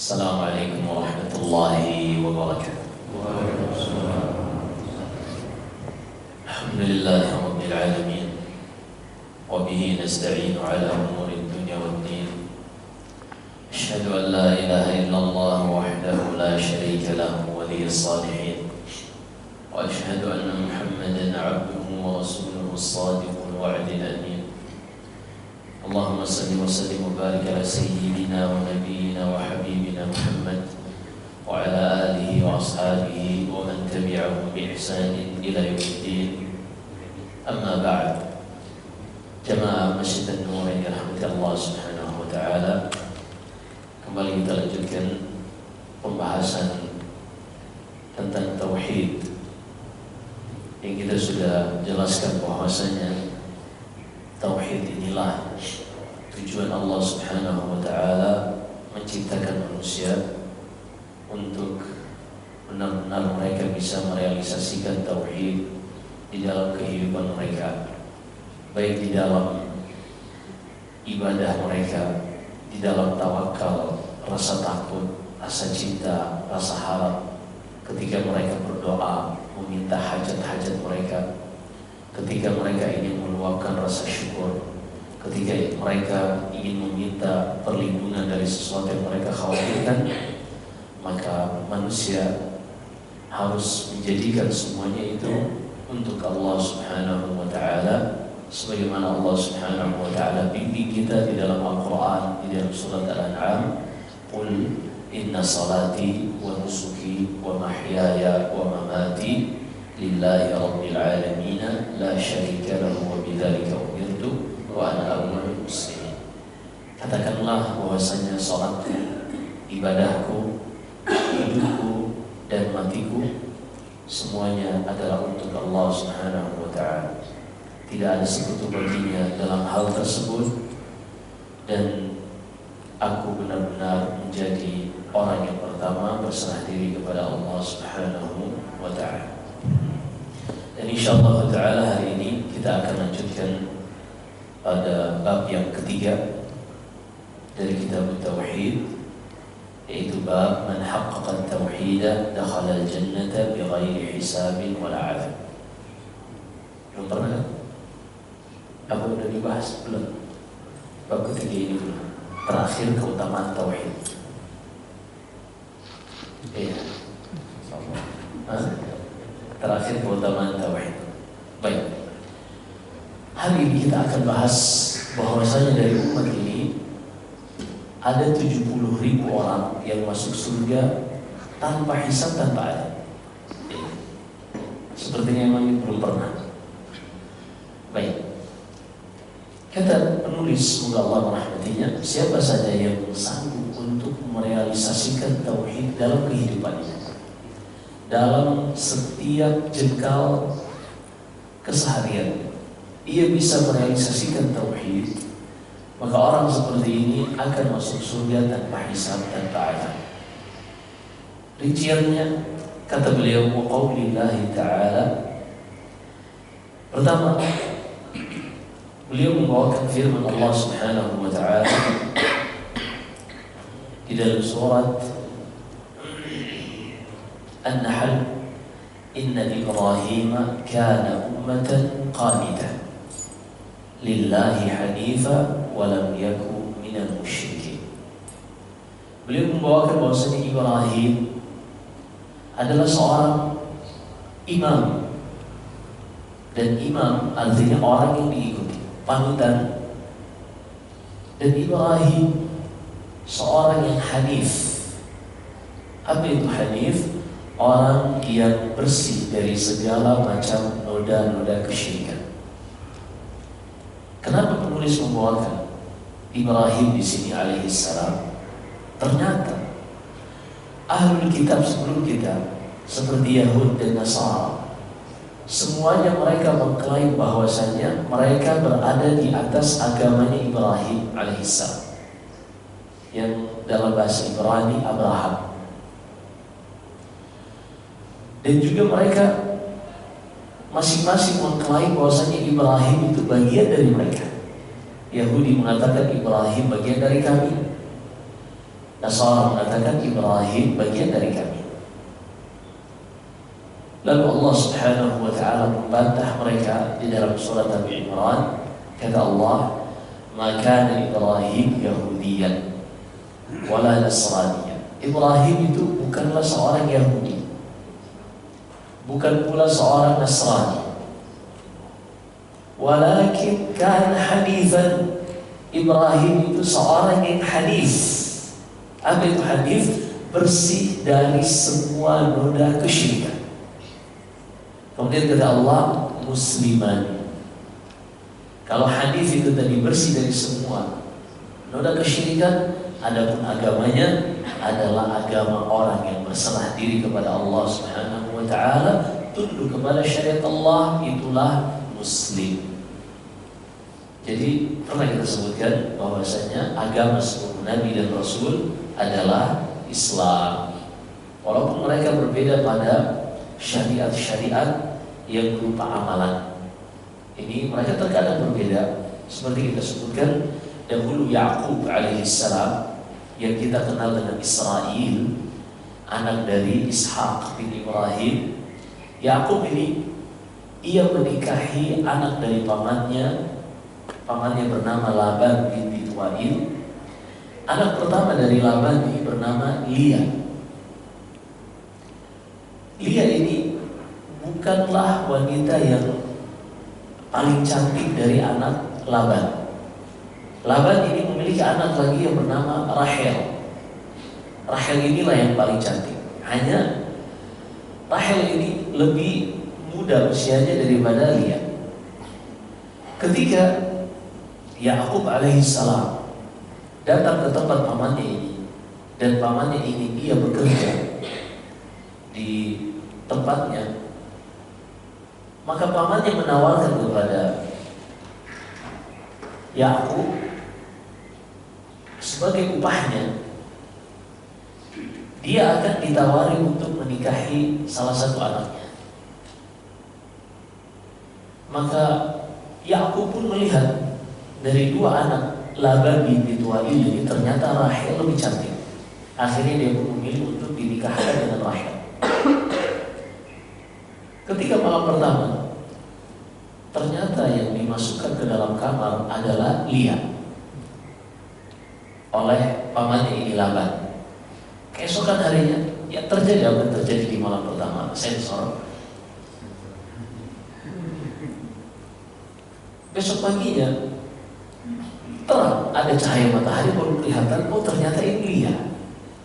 Assalamualaikum warahmatullahi wabarakatuh. Alhamdulillahi rabbil alamin. Wa bihi nasta'inu ala umuri dunya waddin. Asyhadu an la ilaha illallah wahdahu la syarika lahu waliyyus salihin. Wa asyhadu anna Muhammadan 'abduhu wa rasuluhu as-sadiqul wa'dil amin. Allahumma salli wa sallim wa barik ala sayyidina wa nabiyyina wa habibina Muhammad wa ala alihi wa ashabihi wa man tabi'ahum bi ihsanin ila yaumiddin. Amma ba'd. Jamaah Masjid An-Nur yang dirahmati Allah Subhanahu wa taala, kembali kita lanjutkan pembahasan tentang tauhid yang kita sudah jelaskan bahwasanya tauhid inilah tujuan Allah Subhanahu wa taala menciptakan manusia untuk benar-benar mereka bisa merealisasikan tauhid di dalam kehidupan mereka, baik di dalam ibadah mereka, di dalam tawakal, rasa takut, rasa cinta, rasa harap ketika mereka berdoa meminta hajat-hajat mereka, ketika mereka ingin meluapkan rasa syukur, ketika mereka ingin meminta perlindungan dari sesuatu yang mereka khawatirkan, maka manusia harus menjadikan semuanya itu untuk Allah Subhanahu wa ta'ala, sebagaimana Allah Subhanahu wa ta'ala bimbing kita di dalam Al-Quran, di dalam surat Al-An'am, Qul inna salati wa nusuki wa mahyaya wa mamati lillahi rabbil alamin la syarika lahu wa bidzalika umirtu wa ana awwalul muslimin. Katakanlah bahwasanya salatku, ibadahku, hidupku dan matiku semuanya adalah untuk Allah Subhanahu wa taala. Tidak ada sekutu baginya dalam hal tersebut, dan aku benar-benar menjadi orang yang pertama berserah diri kepada Allah Subhanahu wa taala. Dan insyaallah ta'ala hari ini kita akan lanjutkan pada bab yang ketiga dari kitab Tauhid, yaitu bab man haqqaqa at-tauhid dakhala al-jannata bighairi hisabin wala 'adzab. Belum pernah kan? Apa udah dibahas? Belum. Bab ketiga ini belum. Terakhir keutamaan tauhid. Iya. Terakhir keutamaan tauhid. Baik. Hari ini kita akan bahas bahwasanya dari umat ini ada 70.000 orang yang masuk surga tanpa hisab, tanpa adab. Sepertinya memang belum pernah. Baik. Kata penulis, semoga Allah merahmatinya, siapa saja yang sanggup untuk merealisasikan tauhid dalam kehidupannya, dalam setiap jengkal keseharian, ia bisa merealisasikan tauhid, maka orang seperti ini akan masuk surga tanpa hisab, tanpa adab. Rinciannya, kata beliau, wa qaulillahi ta'ala. Pertama, beliau membawakan firman Allah Subhanahu wa ta'ala di dalam surat An-Nahl, inna Ibrahim kana ummatan qanitan lillahi hanifa wa lam yakun minal musyrikin. Beliau membawakan bahwasanya Ibrahim adalah seorang imam, dan imam artinya orang yang diikuti, panutan. Dan Ibrahim seorang yang hanif. Apa itu hanif? Orang yang bersih dari segala macam noda-noda kesyirikan. Kenapa penulis membawakan Ibrahim di sini alaihissalam? Ternyata ahlul kitab sebelum kita seperti Yahud dan Nasara, semuanya mereka mengklaim bahwasanya mereka berada di atas agamanya Ibrahim alaihissalam, yang dalam bahasa Ibrani Abraham. Dan juga mereka masing-masing mengklaim bahwasanya Ibrahim itu bagian dari mereka. Yahudi mengatakan Ibrahim bagian dari kami, Nasara mengatakan Ibrahim bagian dari kami. Lalu Allah Subhanahu wa taala membantah mereka di dalam surat Al Imran. Kata Allah, "Ma kana Ibrahim Yahudiyan wala Nasraniyan." Ibrahim itu bukanlah seorang Yahudi, bukan pula seorang Nasrani. Walakin kana hanifan. Ibrahim itu seorang yang hanif. Apa itu hanif? Bersih dari semua noda kesyirikan. Kemudian kata Allah, musliman. Kalau hanif itu tadi bersih dari semua noda kesyirikan, adapun agamanya adalah agama orang yang berserah diri kepada Allah Subhanahu wa taala, tunduk kepada syariat Allah, itulah muslim. Jadi pernah kita sebutkan bahwasanya agama seluruh nabi dan rasul adalah Islam. Walaupun mereka berbeda pada syariat-syariat yang berupa amalan. Ini mereka terkadang berbeda. Seperti kita sebutkan dahulu Ya'qub alaihissalam yang kita kenal dengan Israel, anak dari Ishak bin Ibrahim. Ya'qub ini ia menikahi anak dari pamannya bernama Laban bin Bituail. Anak pertama dari Laban ini bernama Lia. Lia ini bukanlah wanita yang paling cantik dari anak Laban. Laban ini memiliki anak lagi yang bernama Rahel. Rahel inilah yang paling cantik. Hanya Rahel ini lebih muda usianya daripada Lia. Ketika Ya'qub alaihissalam datang ke tempat pamannya ini, dan pamannya ini dia bekerja di tempatnya, maka pamannya menawarkan kepada Ya'qub sebagai upahnya dia akan ditawari untuk menikahi salah satu anaknya. Maka Ya'qub pun melihat dari dua anak Laban bin Bituail ini ternyata Rahel lebih cantik. Akhirnya dia pun memilih untuk dinikahkan dengan Rahel. Ketika malam pertama, ternyata yang dimasukkan ke dalam kamar adalah Lia oleh pamannya ini Laban. Keesokan harinya, ya terjadi apa yang terjadi di malam pertama, sensor. Besok paginya terang, ada cahaya matahari, baru kelihatan, oh ternyata ini Lia.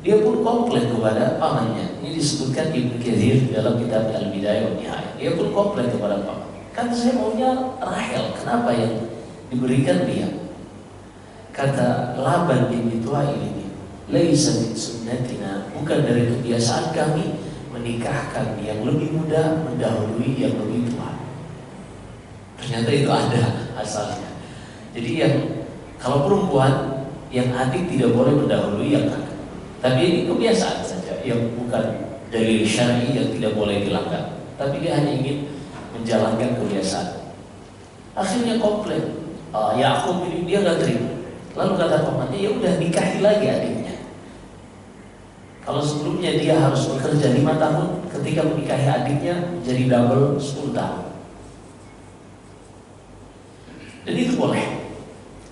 Dia pun komplain kepada pamannya. Ini disebutkan Ibnu Katsir dalam kitab Al-Bidayah wa Nihayah. Dia pun komplain kepada paman. Kan saya maunya Rahel, kenapa yang diberikan Lia? Kata Laban bin Bituail ini, laisa min sunnatina, bukan dari kebiasaan kami menikahkan yang lebih muda mendahului yang lebih tua. Ternyata itu ada asalnya. Jadi yang kalau perempuan yang adik tidak boleh mendahului yang kakak. Tapi ini kebiasaan saja, yang bukan dalil syar'i yang tidak boleh dilanggar. Tapi dia hanya ingin menjalankan kebiasaan. Akhirnya komplain, Ya'qub ini dia nggak terima. Lalu kata pamannya, ya udah nikahi lagi adiknya. Kalau sebelumnya dia harus bekerja 5 tahun, ketika menikahi adiknya jadi double 10 tahun. Dan itu boleh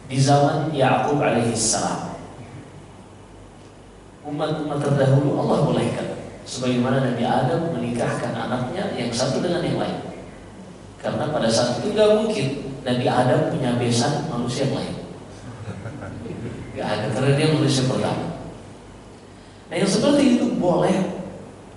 di zaman Ya'qub alaihissalam. Umat-umat terdahulu Allah bolehkan, sebagaimana Nabi Adam menikahkan anaknya yang satu dengan yang lain. Karena pada saat itu gak mungkin Nabi Adam punya besan manusia yang lain. Gak ada, karena dia manusia pertama. Nah yang seperti itu boleh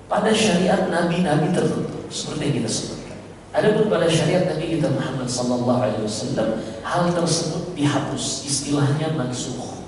pada syariat nabi-nabi tertentu, seperti yang kita sebutkan. Adapun pada syariat Nabi kita Muhammad sallallahu alaihi wasallam, hal tersebut dihapus, istilahnya mansukh.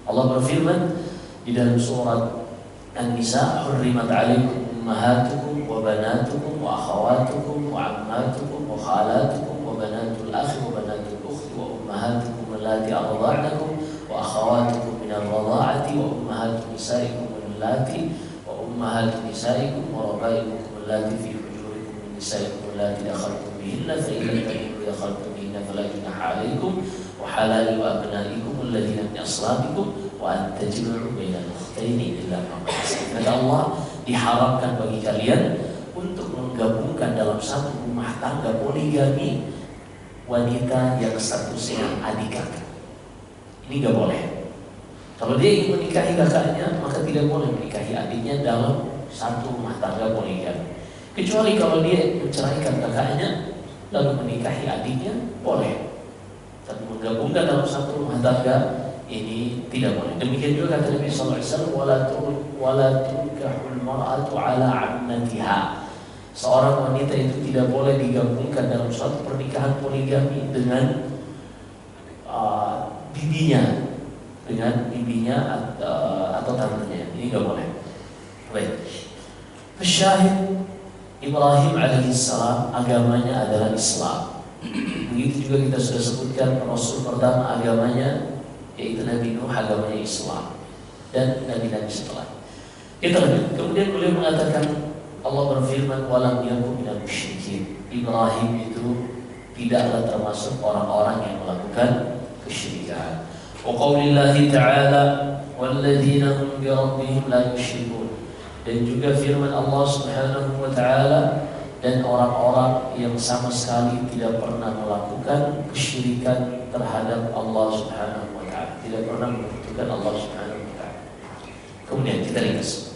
Allah berfirman di dalam surat An-Nisa, "Hurrimat 'alaikum ummahatukum wa banatukum wa akhawatukum wa ammatukum wa khalatukum wa banatul akhi wa banatul ukhti wa ummahatukum allati arda'nakum wa akhawatukum min ar-radha'ati wa ummahatu nisaikum allati wa ummahatu nisaikum wa rabaibukum allati fi hujurikum min nisaikum allati dakhaltum bihinna fa in lam takunu dakhaltum bihinna fala junaha 'alaikum wa halailu abnaikum alladhina min aslabikum wa an tajma'u bainal ukhtaini illa ma qad salaf. Kata Allah, diharamkan bagi kalian untuk menggabungkan dalam satu rumah tangga poligami wanita yang statusnya adik kakak. Ini nggak boleh. Kalau dia ingin menikahi kakaknya, maka tidak boleh menikahi adiknya dalam satu rumah tangga poligami. Kecuali kalau dia menceraikan kakaknya lalu menikahi adiknya, boleh. Tapi menggabungkan dalam satu rumah tangga ini tidak boleh. Demikian juga kata Nabi sallallahu alaihi wasallam, wala tunkahul mar'atu ala 'ammatiha. Seorang wanita itu tidak boleh digabungkan dalam suatu pernikahan poligami dengan bibinya atau tantenya. Ini nggak boleh. Baik. Syahid, Ibrahim alaihissalam agamanya adalah Islam. Begitu juga kita sudah sebutkan Rasul pertama agamanya yaitu Nabi Nuh, agamanya Islam, dan nabi-nabi setelah. Kita lanjut. Kemudian beliau mengatakan, Allah berfirman, walam yakun minal musyrikin. Ibrahim itu tidaklah termasuk orang-orang yang melakukan kesyirikan. Wa qaulillahi ta'ala walladzina hum bi rabbihim la yusyrikun. Dan juga firman Allah Subhanahu wa taala, dan orang-orang yang sama sekali tidak pernah melakukan kesyirikan terhadap Allah Subhanahu wa taala, tidak pernah menyekutukan Allah Subhanahu wa taala. Kemudian kita ringkas.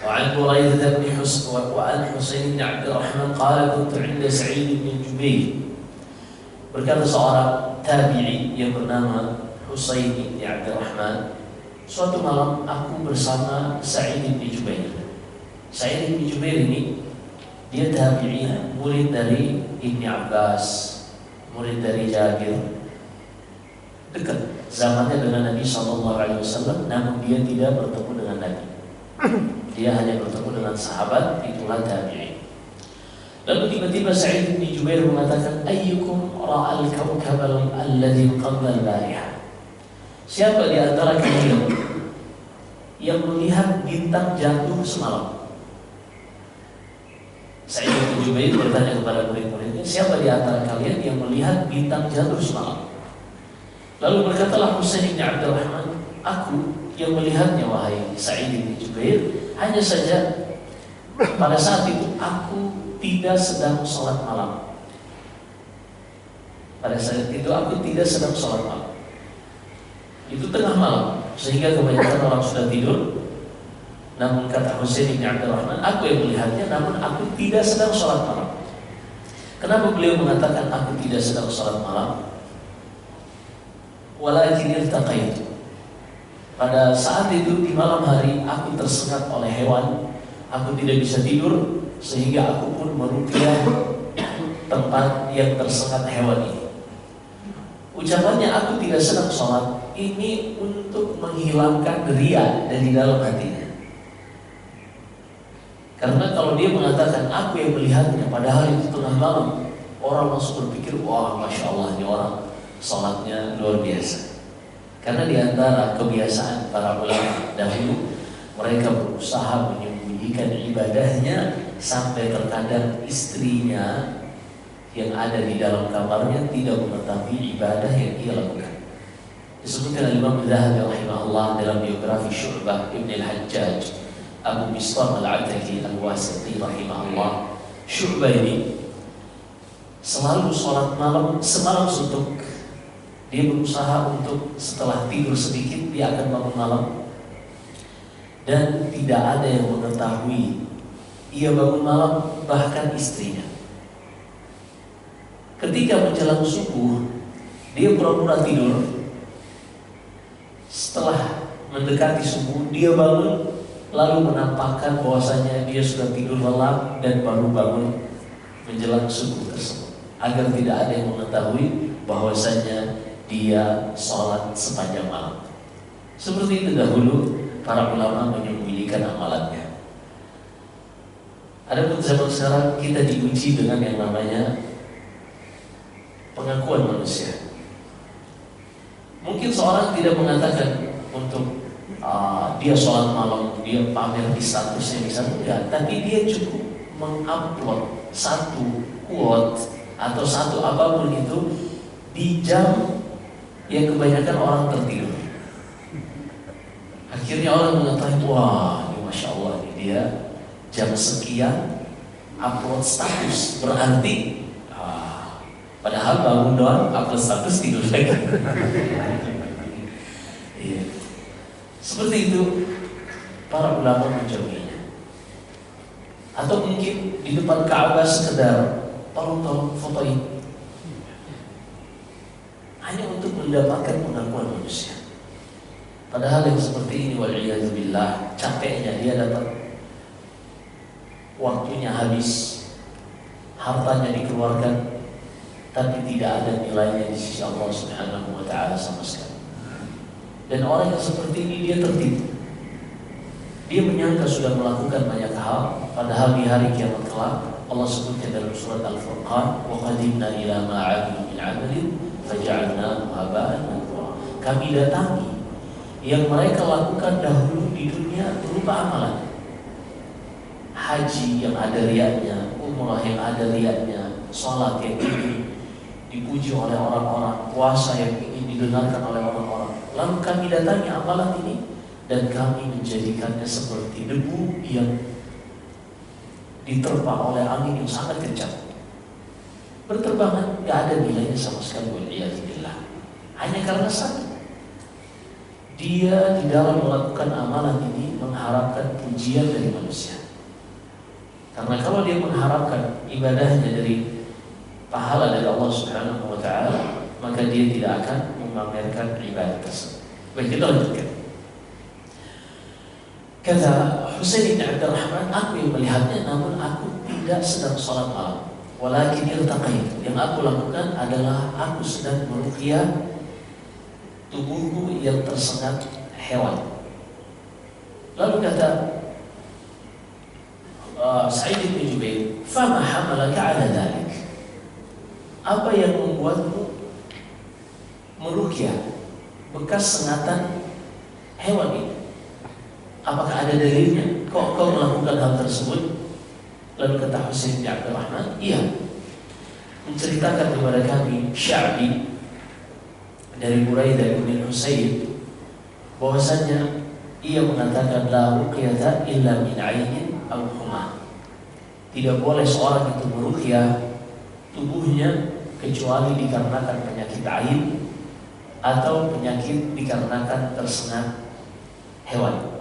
وعن بريدة بن وعن حسين بن عبد الرحمن قال كنت عند سعيد بن جبير. Berkata seorang tabi'i yang bernama Husain bin Abdul Rahman, suatu malam aku bersama Sa'id bin Jubair. Sa'id bin Jubair ini dia tabi'i, murid dari Ibni Abbas, murid dari Jabir, dekat zamannya dengan Nabi SAW, namun dia tidak bertemu dengan Nabi. Dia hanya bertemu dengan sahabat, itulah tabi'in. Lalu tiba-tiba Sa'id bin Jubair mengatakan, ayyukum ra'al kawkabal alladhi qabla al-bariha. Siapa di antara kalian yang melihat bintang jatuh semalam? Sa'id bin Jubair bertanya kepada murid-muridnya, siapa di antara kalian yang melihat bintang jatuh semalam? Lalu berkatalah Husain bin Abdul Rahman, aku yang melihatnya wahai Sa'id bin Jubair. Hanya saja pada saat itu aku tidak sedang sholat malam. Pada saat itu aku tidak sedang sholat malam. Itu tengah malam, sehingga kebanyakan orang sudah tidur. Namun kata Husain bin Abdul Rahman, aku yang melihatnya, namun aku tidak sedang sholat malam. Kenapa beliau mengatakan aku tidak sedang sholat malam? Walakin iltaqaitu. Pada saat itu di malam hari aku tersengat oleh hewan, aku tidak bisa tidur, sehingga aku pun meruqyah tempat yang tersengat hewan ini. Ucapannya aku tidak sedang sholat ini untuk menghilangkan riya dari dalam hatinya. Karena kalau dia mengatakan aku yang melihatnya padahal itu tengah malam, orang langsung berpikir, wah masya Allah ini orang sholatnya luar biasa. Karena di antara kebiasaan para ulama dahulu, mereka berusaha menyembunyikan ibadahnya sampai terkadang istrinya yang ada di dalam kamarnya tidak mengetahui ibadah yang ia lakukan. Disebutkan Imam Zahabi rahimahullah dalam biografi Syu'bah Ibn al-Hajjaj Abu Bistam al-Ataki al-Wasiti rahimahullah. Syu'bah ini selalu sholat malam semalam suntuk. Dia berusaha untuk setelah tidur sedikit dia akan bangun malam, dan tidak ada yang mengetahui ia bangun malam, bahkan istrinya. Ketika menjelang subuh dia pura-pura tidur. Setelah mendekati subuh dia bangun, lalu menampakkan bahwasanya dia sudah tidur lelap dan baru bangun menjelang subuh tersebut, agar tidak ada yang mengetahui bahwasanya dia sholat sepanjang malam. Seperti itu dahulu para ulama menyembunyikan amalannya. Adapun zaman sekarang kita diuji dengan yang namanya pengakuan manusia. Mungkin seorang tidak mengatakan untuk dia sholat malam, dia pamer di statusnya misalnya, enggak, tapi dia cukup mengupload satu quote atau satu apapun itu di jam yang kebanyakan orang tertidur. Akhirnya orang mengetahui, wah ini Masya Allah, ini dia jam sekian upload status, berarti padahal bangun doang, upload status, tidur lagi. Iya. Seperti itu para ulama menjauhinya. Atau mungkin di depan Ka'bah sekedar tolong foto ini, hanya untuk mendapatkan pengakuan manusia. Padahal yang seperti ini, wal'iyadzubillah, capeknya dia dapat, waktunya habis, hartanya dikeluarkan, tapi tidak ada nilainya di sisi Allah Subhanahu wa Ta'ala sama sekali. Dan orang yang seperti ini dia tertipu. Dia menyangka sudah melakukan banyak hal, padahal di hari kiamat kelak Allah sebutnya dalam surat Al-Furqan, wa qadimna ila ma 'amilu min 'amalin faja'alnahu haba'an manthura. Kami datangi yang mereka lakukan dahulu di dunia berupa amalan. Haji yang ada riaknya, umrah yang ada riaknya, salat yang ingin dipuji oleh orang-orang, puasa yang ingin didengarkan oleh orang-orang. Lalu kami datangi amalan ini dan kami menjadikannya seperti debu yang diterpa oleh angin yang sangat kencang. Berterbangan, gak ada nilainya sama sekali, wal'iyadzubillah. Hanya karena satu, dia di dalam melakukan amalan ini mengharapkan pujian dari manusia. Karena kalau dia mengharapkan ibadahnya dari pahala dari Allah Subhanahu wa Ta'ala, maka dia tidak akan memamerkan ibadah tersebut. Baik, kita lanjutkan. Kata Husain bin Abdurrahman, aku yang melihatnya, namun aku tidak sedang sholat malam. Walakin iltaqaitu, yang aku lakukan adalah aku sedang meruqyah tubuhku yang tersengat hewan. Lalu kata Sa'id bin Jubair, "Fama hamalaka 'ala dhalik?" Apa yang membuatmu meruqyah bekas sengatan hewan ini? Apakah ada dalilnya? Kok kau melakukan hal tersebut? Lalu kata Husain bin Abdurrahman, iya, menceritakan kepada kami Sya'bi dari Buraidah bin Husain bahwasanya ia mengatakan la ruqyata illa min 'ainin aw humah. Tidak boleh seorang itu meruqyah tubuhnya kecuali dikarenakan penyakit ain atau penyakit dikarenakan tersengat hewan.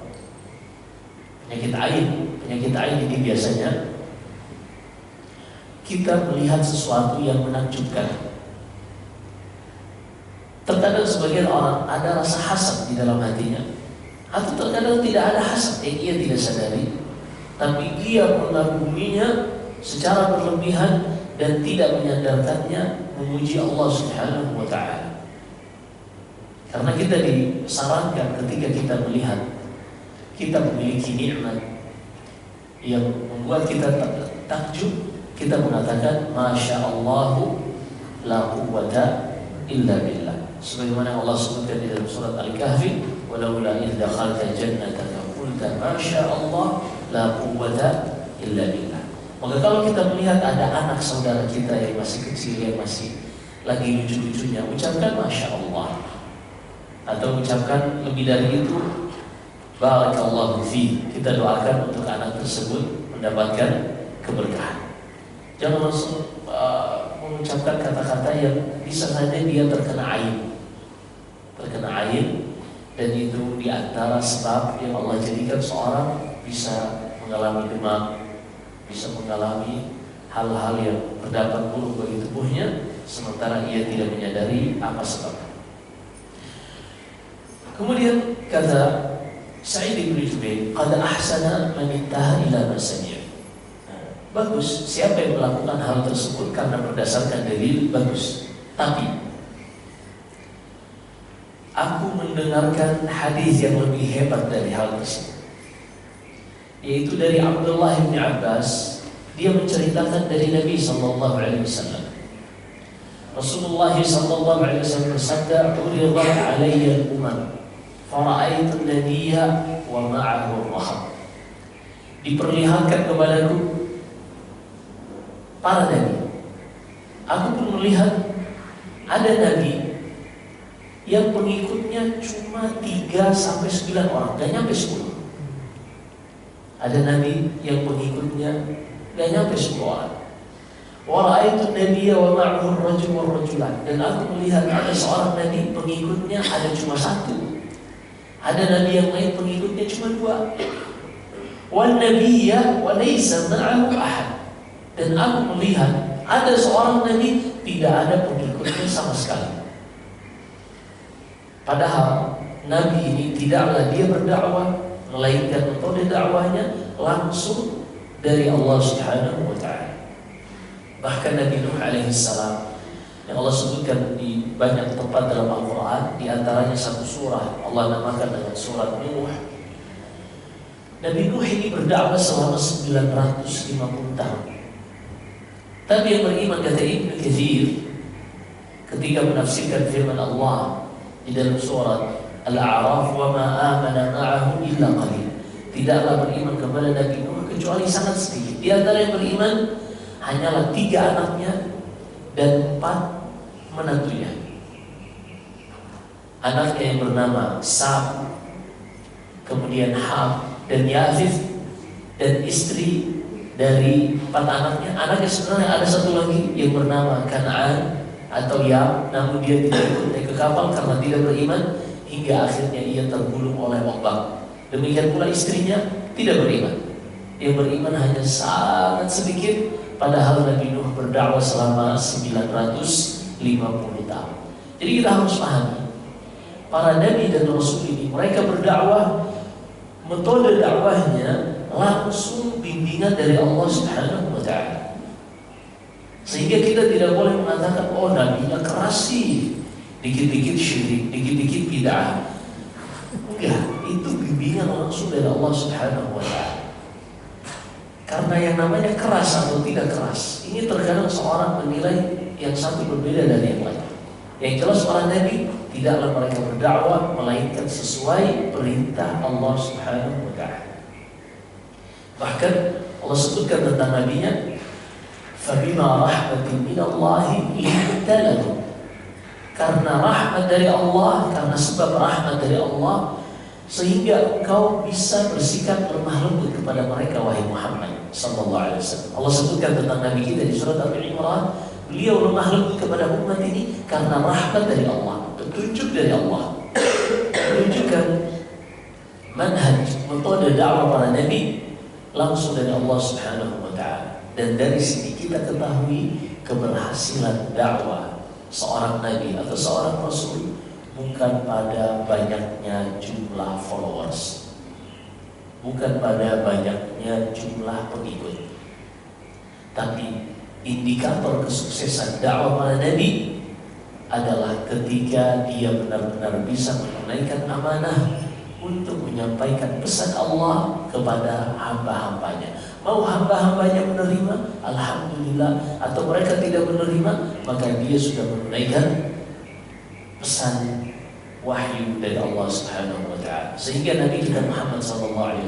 Penyakit ain ini biasanya kita melihat sesuatu yang menakjubkan. Terkadang sebagian orang ada rasa hasad di dalam hatinya, atau terkadang tidak ada hasad yang ia tidak sadari, tapi ia mengaguminya secara berlebihan dan tidak menyandarkannya memuji Allah Subhanahu wa Ta'ala. Karena kita disarankan ketika kita melihat kita memiliki nikmat yang membuat kita takjub, kita mengatakan Masya Allahu la quwwata illa billah. Sebagaimana Allah sebutkan di dalam surat Al-Kahfi, walaula idh dakhalta jannataka qulta Masya Allah la quwwata illa billah. Maka kalau kita melihat ada anak saudara kita yang masih kecil, yang masih lagi lucu-lucunya, ucapkan Masya Allah. Atau ucapkan lebih dari itu, Barakallahu fi. Kita doakan untuk anak tersebut mendapatkan keberkahan. Jangan langsung mengucapkan kata-kata yang bisa saja dia terkena ain. Dan itu di antara sebab yang Allah jadikan seorang bisa mengalami demam, bisa mengalami hal-hal yang berdampak buruk bagi tubuhnya, sementara ia tidak menyadari apa sebabnya. Kemudian kata Sa'id bin Jubair, qad ahsana man intaha ila ma sami'a. Bagus, siapa yang melakukan hal tersebut karena berdasarkan dalil, bagus. Tapi aku mendengarkan hadis yang lebih hebat dari hal tersebut, yaitu dari Abdullah bin Abbas. Dia menceritakan dari Nabi sallallahu alaihi wasallam. Rasulullah sallallahu alaihi wasallam bersabda, "Uridat 'alayya al-umam, fara'aitu an-nabiyya wa ma'ahu ar-rahab." Diperlihatkan kepadaku para nabi. Aku pun melihat ada nabi yang pengikutnya cuma 3 sampai 9 orang, gak nyampe 10. Ada nabi yang pengikutnya gak nyampe 10 orang. Wa ra'aitu nabiyya wa ma'ahu ar-rajul wa rajulan. Dan aku melihat ada seorang nabi pengikutnya ada cuma 1. Ada nabi yang lain pengikutnya cuma 2. Wan nabiyya wa laysa ma'ahu ahad. Dan aku melihat ada seorang nabi tidak ada pengikutnya sama sekali. Padahal Nabi ini tidaklah dia berdakwah, melainkan metode dakwahnya langsung dari Allah Subhanahu wa Ta'ala. Bahkan Nabi Nuh alaihi salam yang Allah sebutkan di banyak tempat dalam Al-Quran, di antaranya satu surah Allah namakan dengan surat Nuh. Nabi Nuh ini berdakwah selama 950 tahun. Tapi yang beriman, kata Ibnu Katsir ketika menafsirkan firman Allah di dalam surat Al-A'raf, wa ma amana ma'ahu illa qalil. Tidaklah beriman kepada Nabi Nuh kecuali sangat sedikit. Di antara yang beriman hanyalah 3 anaknya dan 4 menantunya. Anaknya yang bernama Sam, kemudian Ham dan Yafith, dan istri dari 4 anaknya. Anaknya sebenarnya ada satu lagi yang bernama Kan'an atau Yam, namun dia tidak ikut naik ke kapal karena tidak beriman, hingga akhirnya ia tergulung oleh ombak. Demikian pula istrinya tidak beriman. Yang beriman hanya sangat sedikit, padahal Nabi Nuh berdakwah selama 950 tahun. Jadi kita harus pahami, para nabi dan rasul ini mereka berdakwah, metode dakwahnya langsung bimbingan dari Allah Subhanahu wa Ta'ala. Sehingga kita tidak boleh mengatakan, oh nabinya keras sih, dikit-dikit syirik, dikit-dikit bid'ah. Enggak, itu bimbingan langsung dari Allah Subhanahu wa Ta'ala. Karena yang namanya keras atau tidak keras, ini terkadang seorang menilai yang satu berbeda dari yang lain. Yang jelas para nabi tidaklah mereka berdakwah melainkan sesuai perintah Allah Subhanahu wa Ta'ala. Bahkan Allah sebutkan tentang nabinya, fabima rahmatin minallahi linta lahum. Karena rahmat dari Allah, karena sebab rahmat dari Allah, sehingga engkau bisa bersikap lemah lembut kepada mereka, wahai Muhammad sallallahu alaihi wasallam. Allah sebutkan tentang nabi kita di surat Al-Imran, beliau lemah lembut kepada umat ini karena rahmat dari Allah, petunjuk dari Allah, menunjukkan manhaj, metode dakwah para nabi langsung dari Allah Subhanahu wa Ta'ala. Dan dari sini kita ketahui keberhasilan dakwah seorang nabi atau seorang rasul bukan pada banyaknya jumlah followers, bukan pada banyaknya jumlah pengikut, tapi indikator kesuksesan dakwah para nabi adalah ketika dia benar-benar bisa menunaikan amanah untuk menyampaikan pesan Allah kepada hamba-hambanya. Mau hamba-hambanya menerima, alhamdulillah, atau mereka tidak menerima, maka dia sudah menunaikan pesan wahyu dari Allah Subhanahu wa Ta'ala. Sehingga Nabi kita Muhammad SAW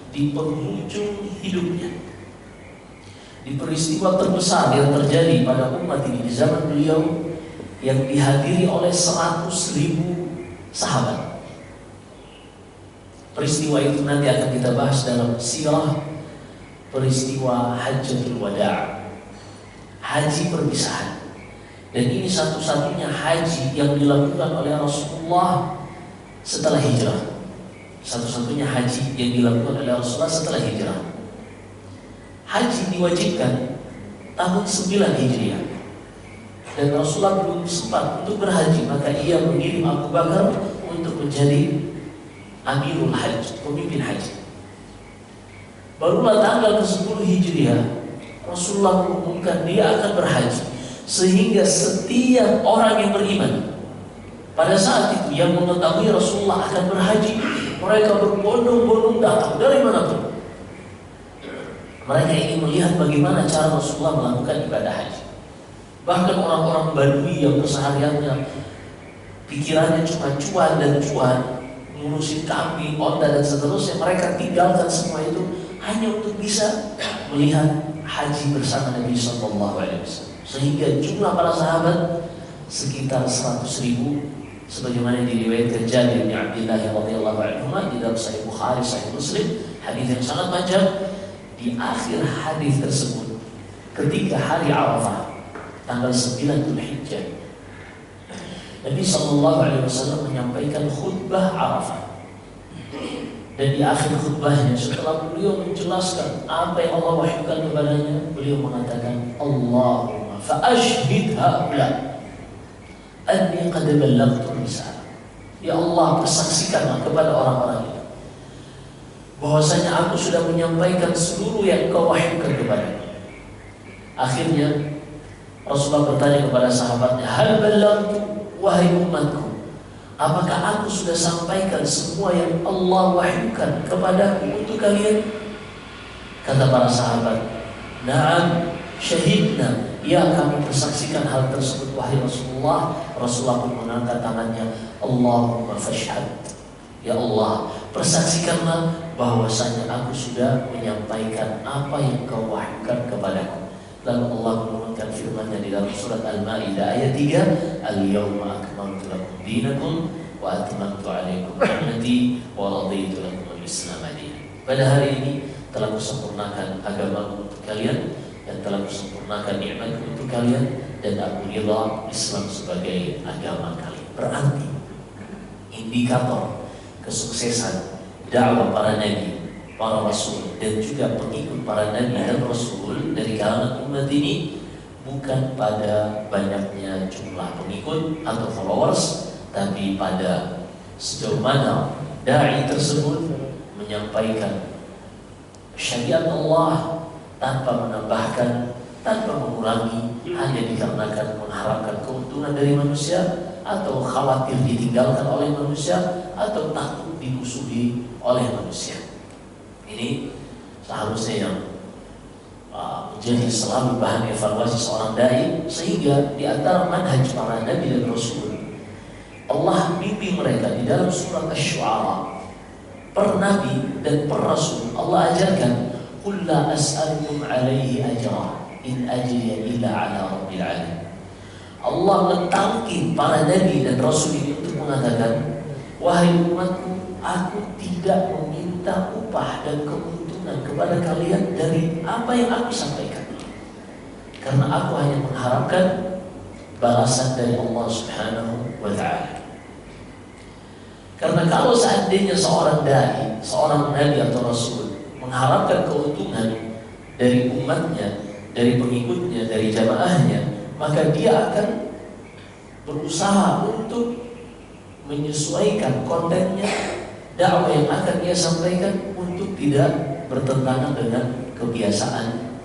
di penghujung hidupnya, di peristiwa terbesar yang terjadi pada umat ini di zaman beliau, yang dihadiri oleh 100.000 sahabat. Peristiwa itu nanti akan kita bahas dalam sirah, peristiwa Hajjatul Wada', haji perpisahan. Dan ini satu-satunya haji yang dilakukan oleh Rasulullah setelah hijrah. Satu-satunya haji yang dilakukan oleh Rasulullah setelah hijrah. Haji diwajibkan tahun 9 Hijriah. Dan Rasulullah belum sempat untuk berhaji, maka ia mengirim Abu Bakar untuk menjadi Amirul Hajj, pemimpin haji. Barulah tanggal ke-10 Hijriah Rasulullah mengumumkan dia akan berhaji. Sehingga setiap orang yang beriman pada saat itu yang mengetahui Rasulullah akan berhaji, mereka berbondong-bondong datang dari manapun. Mereka ingin melihat bagaimana cara Rasulullah melakukan ibadah haji. Bahkan orang-orang Badui yang kesehariannya pikirannya cuma cuan dan cuan, ngurusin kambing, onta dan seterusnya, mereka tinggalkan semua itu hanya untuk bisa melihat haji bersama Nabi SAW. Sehingga jumlah para sahabat sekitar 100.000 sebagaimana diriwayatkan Jabir bin Abdullah radhiyallahu anhu di dalam Sahih Bukhari, Sahih Muslim, hadis yang sangat panjang. Di akhir hadis tersebut, ketika hari Arafah tanggal 9 Dzulhijjah, Nabi sallallahu alaihi wasallam menyampaikan khutbah Arafah. Dan di akhir khutbahnya, setelah beliau menjelaskan apa yang Allah wahyukan kepadanya, beliau mengatakan, Allahumma fa'ashhid haula anni qad ballaghtu risalah. Ya Allah, persaksikanlah kepada orang-orang ini bahwasanya aku sudah menyampaikan seluruh yang Kau wahyukan kepadanya. Akhirnya Rasulullah bertanya kepada sahabatnya, hal ballaghtu wahai umatku, apakah aku sudah sampaikan semua yang Allah wahyukan kepadaku untuk kalian? Kata para sahabat, na'am syahidna, ya kami persaksikan hal tersebut wahai Rasulullah. Rasulullah pun mengangkat tangannya, Allahumma fashhad, ya Allah, persaksikanlah bahwasanya aku sudah menyampaikan apa yang Kau wahyukan kepadaku. Lalu Allah menurunkan firman-Nya di dalam surat Al-Maidah ayat 3, Al-yawma akmaltu lakum dinakum wa atmamtu 'alaikum ni'mati wa raditu lakum al-Islam dinan. Pada hari ini telah kusempurnakan agama untuk kalian dan telah kusempurnakan nikmatku untuk kalian dan aku ridha Islam sebagai agama kalian. Berarti indikator kesuksesan dakwah para nabi, para rasul dan juga pengikut para nabi dan rasul dari kalangan umat ini bukan pada banyaknya jumlah pengikut atau followers, tapi pada sejauh mana dai tersebut menyampaikan syariat Allah tanpa menambahkan, tanpa mengurangi, hanya dikarenakan mengharapkan keuntungan dari manusia, atau khawatir ditinggalkan oleh manusia, atau takut dimusuhi oleh manusia. Ini seharusnya yang menjadi selalu bahan evaluasi seorang dai, sehingga di antara manhaj para nabi dan rasul, Allah bimbing mereka di dalam surat Asy-Syu'ara. Per nabi dan per rasul Allah ajarkan, qul la as'alukum 'alaihi ajra in ajriya illa 'ala rabbil 'alamin. Allah mentalkin para nabi dan rasul ini untuk mengatakan, wahai umatku, aku tidak meminta upah dan keuntungan kepada kalian dari apa yang aku sampaikan, karena aku hanya mengharapkan balasan dari Allah Subhanahu wa ta'ala. Karena kalau seandainya seorang dai, seorang nabi atau rasul mengharapkan keuntungan dari umatnya, dari pengikutnya, dari jamaahnya, maka dia akan berusaha untuk menyesuaikan kontennya, dakwah yang akan dia sampaikan untuk tidak bertentangan dengan kebiasaan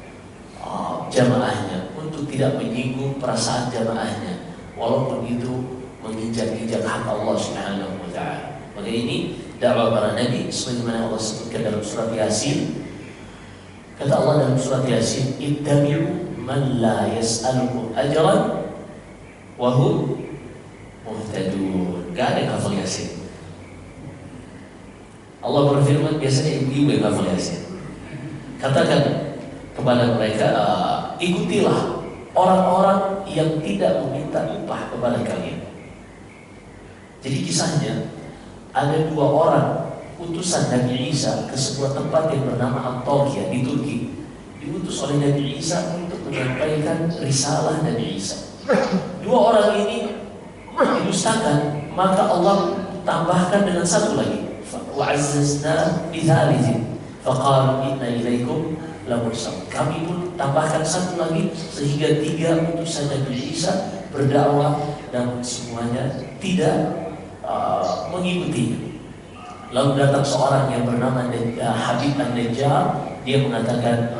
jamaahnya, untuk tidak menyinggung perasaan jamaahnya, walaupun itu menginjak-injak hak Allah Subhanahu wa ta'ala. Maka ini dakwah para nabi sebagaimana Allah sebutkan dalam surat Yasin. Kata Allah dalam surat Yasin, ittabi'u man la yas'alukum ajran wa hum muhtadun. Gak ada yang hafal Yasin. Allah berfirman, biasanya ibu-ibu yang hafal Yasin. Katakan kepada mereka, ikutilah orang-orang yang tidak meminta upah kepada kalian. Jadi kisahnya, ada dua orang utusan Nabi Isa ke sebuah tempat yang bernama Antakya di Turki. Diutus oleh Nabi Isa untuk menyampaikan risalah Nabi Isa. Dua orang ini didustakan, maka Allah tambahkan dengan satu lagi, wa'azzazna bithalithin faqalu inna ilaikum lamursal. Kami pun tambahkan satu lagi, sehingga tiga utusan Nabi Isa berdakwah dan semuanya tidak mengikuti. Lalu datang seorang yang bernama Habib An-Najjar. Dia mengatakan,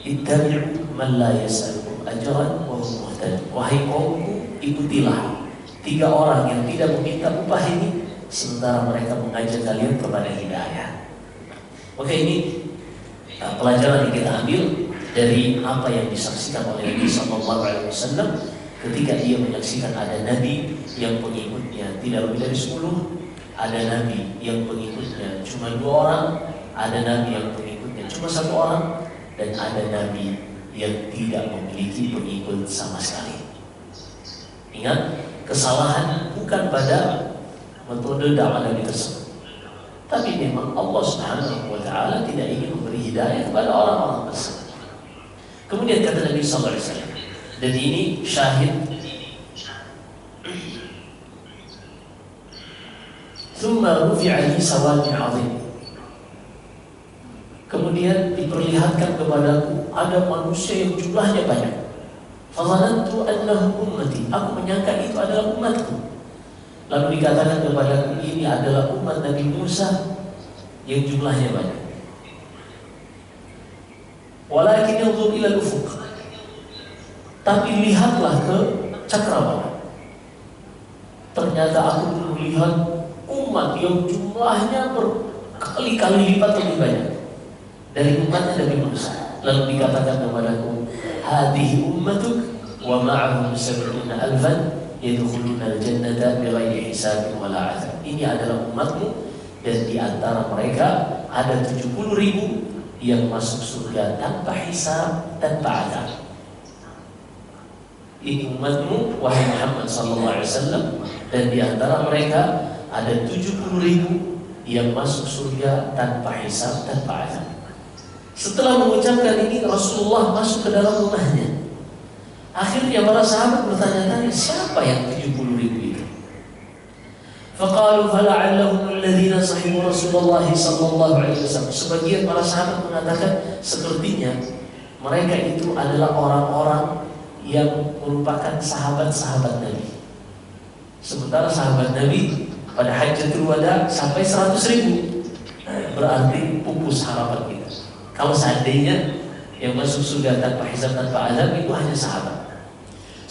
ittabi'u man la yas'alukum ajran wa hum muhtadun. Wahai kaumku, ikutilah tiga orang yang tidak meminta upah ini, sementara mereka mengajak kalian kepada hidayah. Maka ini pelajaran yang kita ambil dari apa yang disaksikan oleh Nabi Sallallahu Alaihi Wasallam ketika dia menyaksikan ada nabi yang pengikutnya tidak lebih dari 10, ada nabi yang pengikutnya cuma 2 orang, ada nabi yang pengikutnya cuma 1 orang, dan ada nabi yang tidak memiliki pengikut sama sekali. Ingat, kesalahan bukan pada metode dakwah Nabi tersebut, tapi memang Allah Subhanahu wa taala tidak ingin memberi hidayah kepada orang-orang tersebut. Kemudian kata Nabi sallallahu alaihi wasallam, dan ini syahid, "Tsumma rufi'a li sawadin 'azim." Kemudian diperlihatkan kepadaku ada manusia yang jumlahnya banyak. Fazanantu annahu ummati. Aku menyangka itu adalah umatku. Lalu dikatakan kepadaku, ini adalah umat Nabi Musa yang jumlahnya banyak. Walakin yanzur ila al-ufuq. Tapi lihatlah ke cakrawala. Ternyata aku melihat umat yang jumlahnya berkali-kali lipat lebih banyak dari umatnya Nabi Musa. Lalu dikatakan kepadaku, hadhihi ummatuk wa ma'ahum 70,000 yadkhuluna al-jannata bighairi hisabin wala 'adzab. Ini adalah umatmu, dan di antara mereka ada 70.000 yang masuk surga tanpa hisab, tanpa 'adzab. Ini umatmu wahai Muhammad sallallahu alaihi wasallam, dan di antara mereka ada 70.000 yang masuk surga tanpa hisab, tanpa 'adzab. Setelah mengucapkan ini, Rasulullah masuk ke dalam rumahnya. Akhirnya para sahabat bertanya-tanya, siapa yang 70.000 itu? Faqalu fala'allahum alladhina sahibu Rasulullah sallallahu alaihi wasallam. Sebagian para sahabat mengatakan, sepertinya mereka itu adalah orang-orang yang merupakan sahabat-sahabat Nabi. Sementara sahabat Nabi pada Hajjatul Wada sampai 100.000. Berarti pupus harapan kita. Kalau seandainya yang masuk surga tanpa hisab, tanpa azab itu hanya sahabat.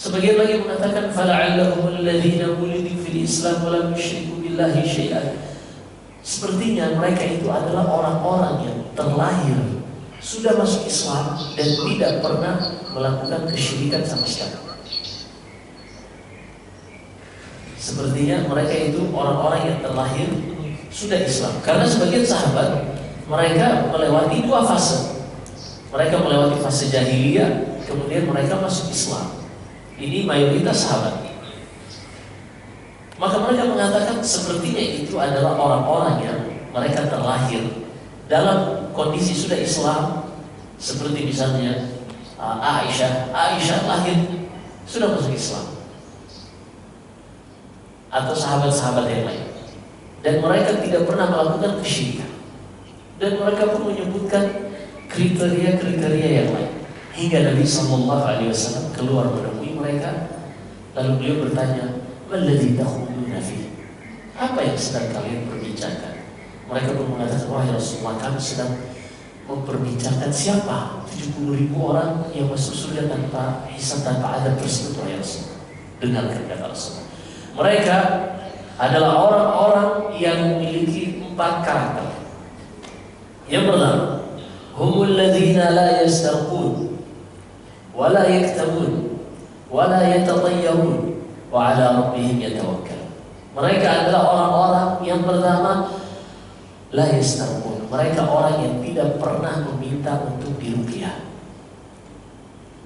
Sebagian lagi mengatakan fala'allahum alladhina wulidu fil Islam wa lam yusyriku billahi syai'an. Sepertinya mereka itu adalah orang-orang yang terlahir sudah masuk Islam dan tidak pernah melakukan kesyirikan sama sekali. Sepertinya mereka itu orang-orang yang terlahir sudah Islam. Karena sebagian sahabat mereka melewati dua fase. Mereka melewati fase jahiliyah, kemudian mereka masuk Islam. Ini mayoritas sahabat. Maka mereka mengatakan sepertinya itu adalah orang-orang yang mereka terlahir dalam kondisi sudah Islam. Seperti misalnya Aisyah lahir sudah masuk Islam, atau sahabat-sahabat yang lain, dan mereka tidak pernah melakukan kesyirikan. Dan mereka pun menyebutkan kriteria-kriteria yang lain. Hingga Nabi sallallahu alaihi wasallam keluar menemui mereka, lalu beliau bertanya, "Malladzi takhuduna fi?" Apa yang sedang kalian perbincangkan? Mereka pun mengatakan, "Wahai Rasulullah, kami sedang memperbincangkan siapa 70.000 orang yang masuk surga tanpa hisab, tanpa azab tersebut, wahai Rasulullah." Dengarkan kata Rasulullah. Mereka adalah orang-orang yang memiliki 4 karakter. Yang pertama, humul ladzina la yastarqun wa la yaktabun wa la yatatayyarun wa ala rabbihim yatawakkalun. Mereka adalah orang-orang yang pertama la yastarqun. Mereka orang yang tidak pernah meminta untuk diruqyah.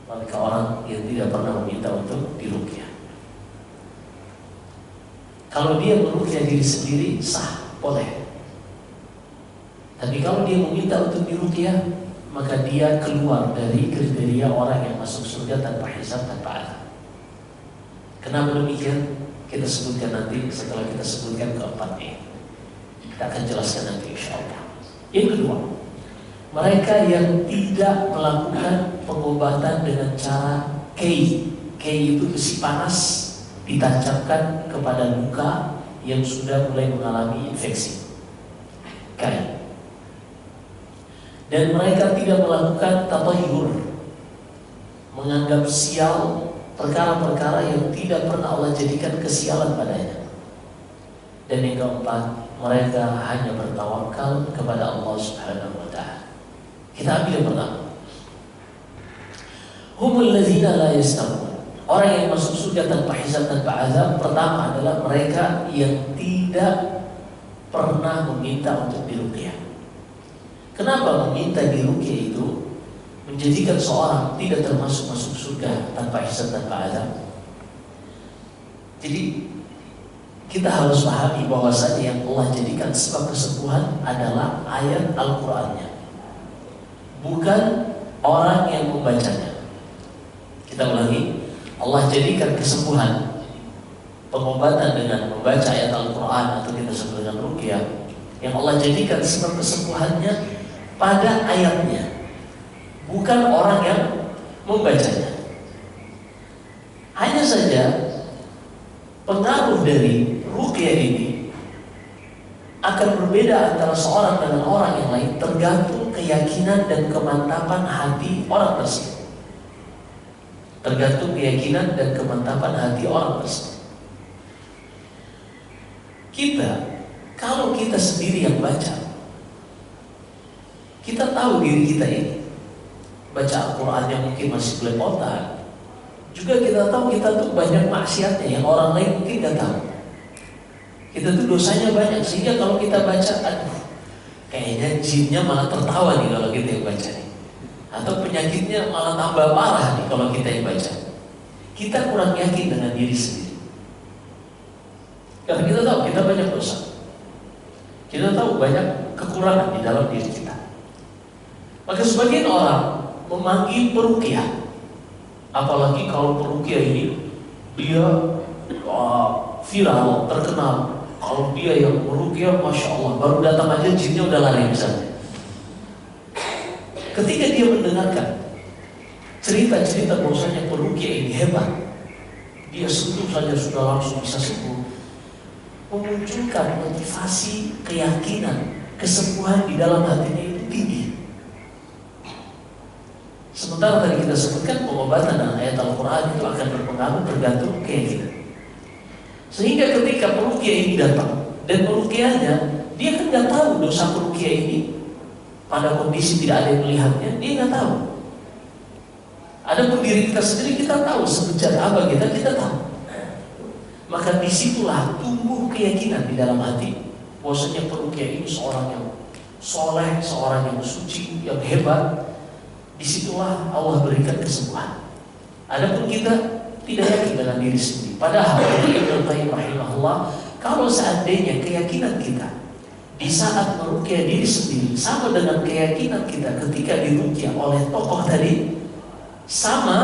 Mereka orang yang tidak pernah meminta untuk diruqyah. Kalau dia meruqyah diri sendiri sah, boleh. Tapi kalau dia meminta untuk diruqyah, maka dia keluar dari kriteria orang yang masuk surga tanpa hisab, tanpa azab. Kenapa demikian? Kita sebutkan nanti setelah kita sebutkan keempatnya. Kita akan jelaskan nanti insyaallah. Yang kedua, mereka yang tidak melakukan pengobatan dengan cara kei. Kei itu besi panas ditancapkan kepada luka yang sudah mulai mengalami infeksi. Kai. Dan mereka tidak melakukan tatayyur, menganggap sial perkara-perkara yang tidak pernah Allah jadikan kesialan padanya. Dan yang keempat, mereka hanya bertawakal kepada Allah Subhanahu wa ta'ala. Kita ambil yang pertama. Humul ladzina la yastarqun. Orang yang masuk surga tanpa hisab, tanpa azab, pertama adalah mereka yang tidak pernah meminta untuk diruqyah. Kenapa meminta diruqyah itu menjadikan seorang tidak termasuk masuk surga tanpa hisab, tanpa azab? Jadi kita harus pahami bahwasanya yang Allah jadikan sebab kesembuhan adalah ayat Al-Qur'annya, bukan orang yang membacanya. Kita ulangi, Allah jadikan kesembuhan, pengobatan dengan membaca ayat Al-Quran atau kita sebut dengan ruqyah, yang Allah jadikan sebab kesembuhannya pada ayatnya, bukan orang yang membacanya. Hanya saja pengaruh dari ruqyah ini akan berbeda antara seorang dengan orang yang lain, tergantung keyakinan dan kemantapan hati orang tersebut. Tergantung keyakinan dan kemantapan hati orang tersebut. Kalau kita sendiri yang baca, kita tahu diri kita ini baca Al-Qurannya mungkin masih belepotan. Juga kita tahu kita tuh banyak maksiatnya yang orang lain mungkin gak tahu. Kita tuh dosanya banyak, sehingga kalau kita baca, aduh, kayaknya jinnya malah tertawa nih kalau kita yang baca nih, atau penyakitnya malah tambah parah nih kalau kita yang baca. Kita kurang yakin dengan diri sendiri, karena kita tahu kita banyak dosa, kita tahu banyak kekurangan di dalam diri kita. Maka sebagian orang memanggil peruqyah, apalagi kalau peruqyah ini dia viral, terkenal. Kalau dia yang meruqyah, masya Allah, baru datang aja jinnya udah lari misalnya. Ketika dia mendengarkan cerita-cerita bahwasanya peruqyah ini hebat, dia sentuh saja sudah langsung bisa sembuh, memunculkan motivasi, keyakinan, kesembuhan di dalam hatinya itu tinggi. Sementara tadi kita sebutkan pengobatan dengan ayat Al-Quran itu akan berpengaruh tergantung keyakinan. Sehingga ketika peruqyah ini datang dan peruqyahnya, dia kan nggak tahu dosa peruqyah ini pada kondisi tidak ada yang melihatnya, dia nggak tahu. Adapun diri kita sendiri kita tahu sebejat apa kita tahu. Maka disitulah tumbuh keyakinan di dalam hati bahwasanya peruqyah ini seorang yang soleh, seorang yang suci, yang hebat. Disitulah Allah berikan kesembuhan. Adapun kita tidak yakin dengan diri sendiri. Padahal Ibnu Qayyim rahimahullah, kalau seandainya keyakinan kita di saat meruqyah diri sendiri sama dengan keyakinan kita ketika diruqyah oleh tokoh tadi sama,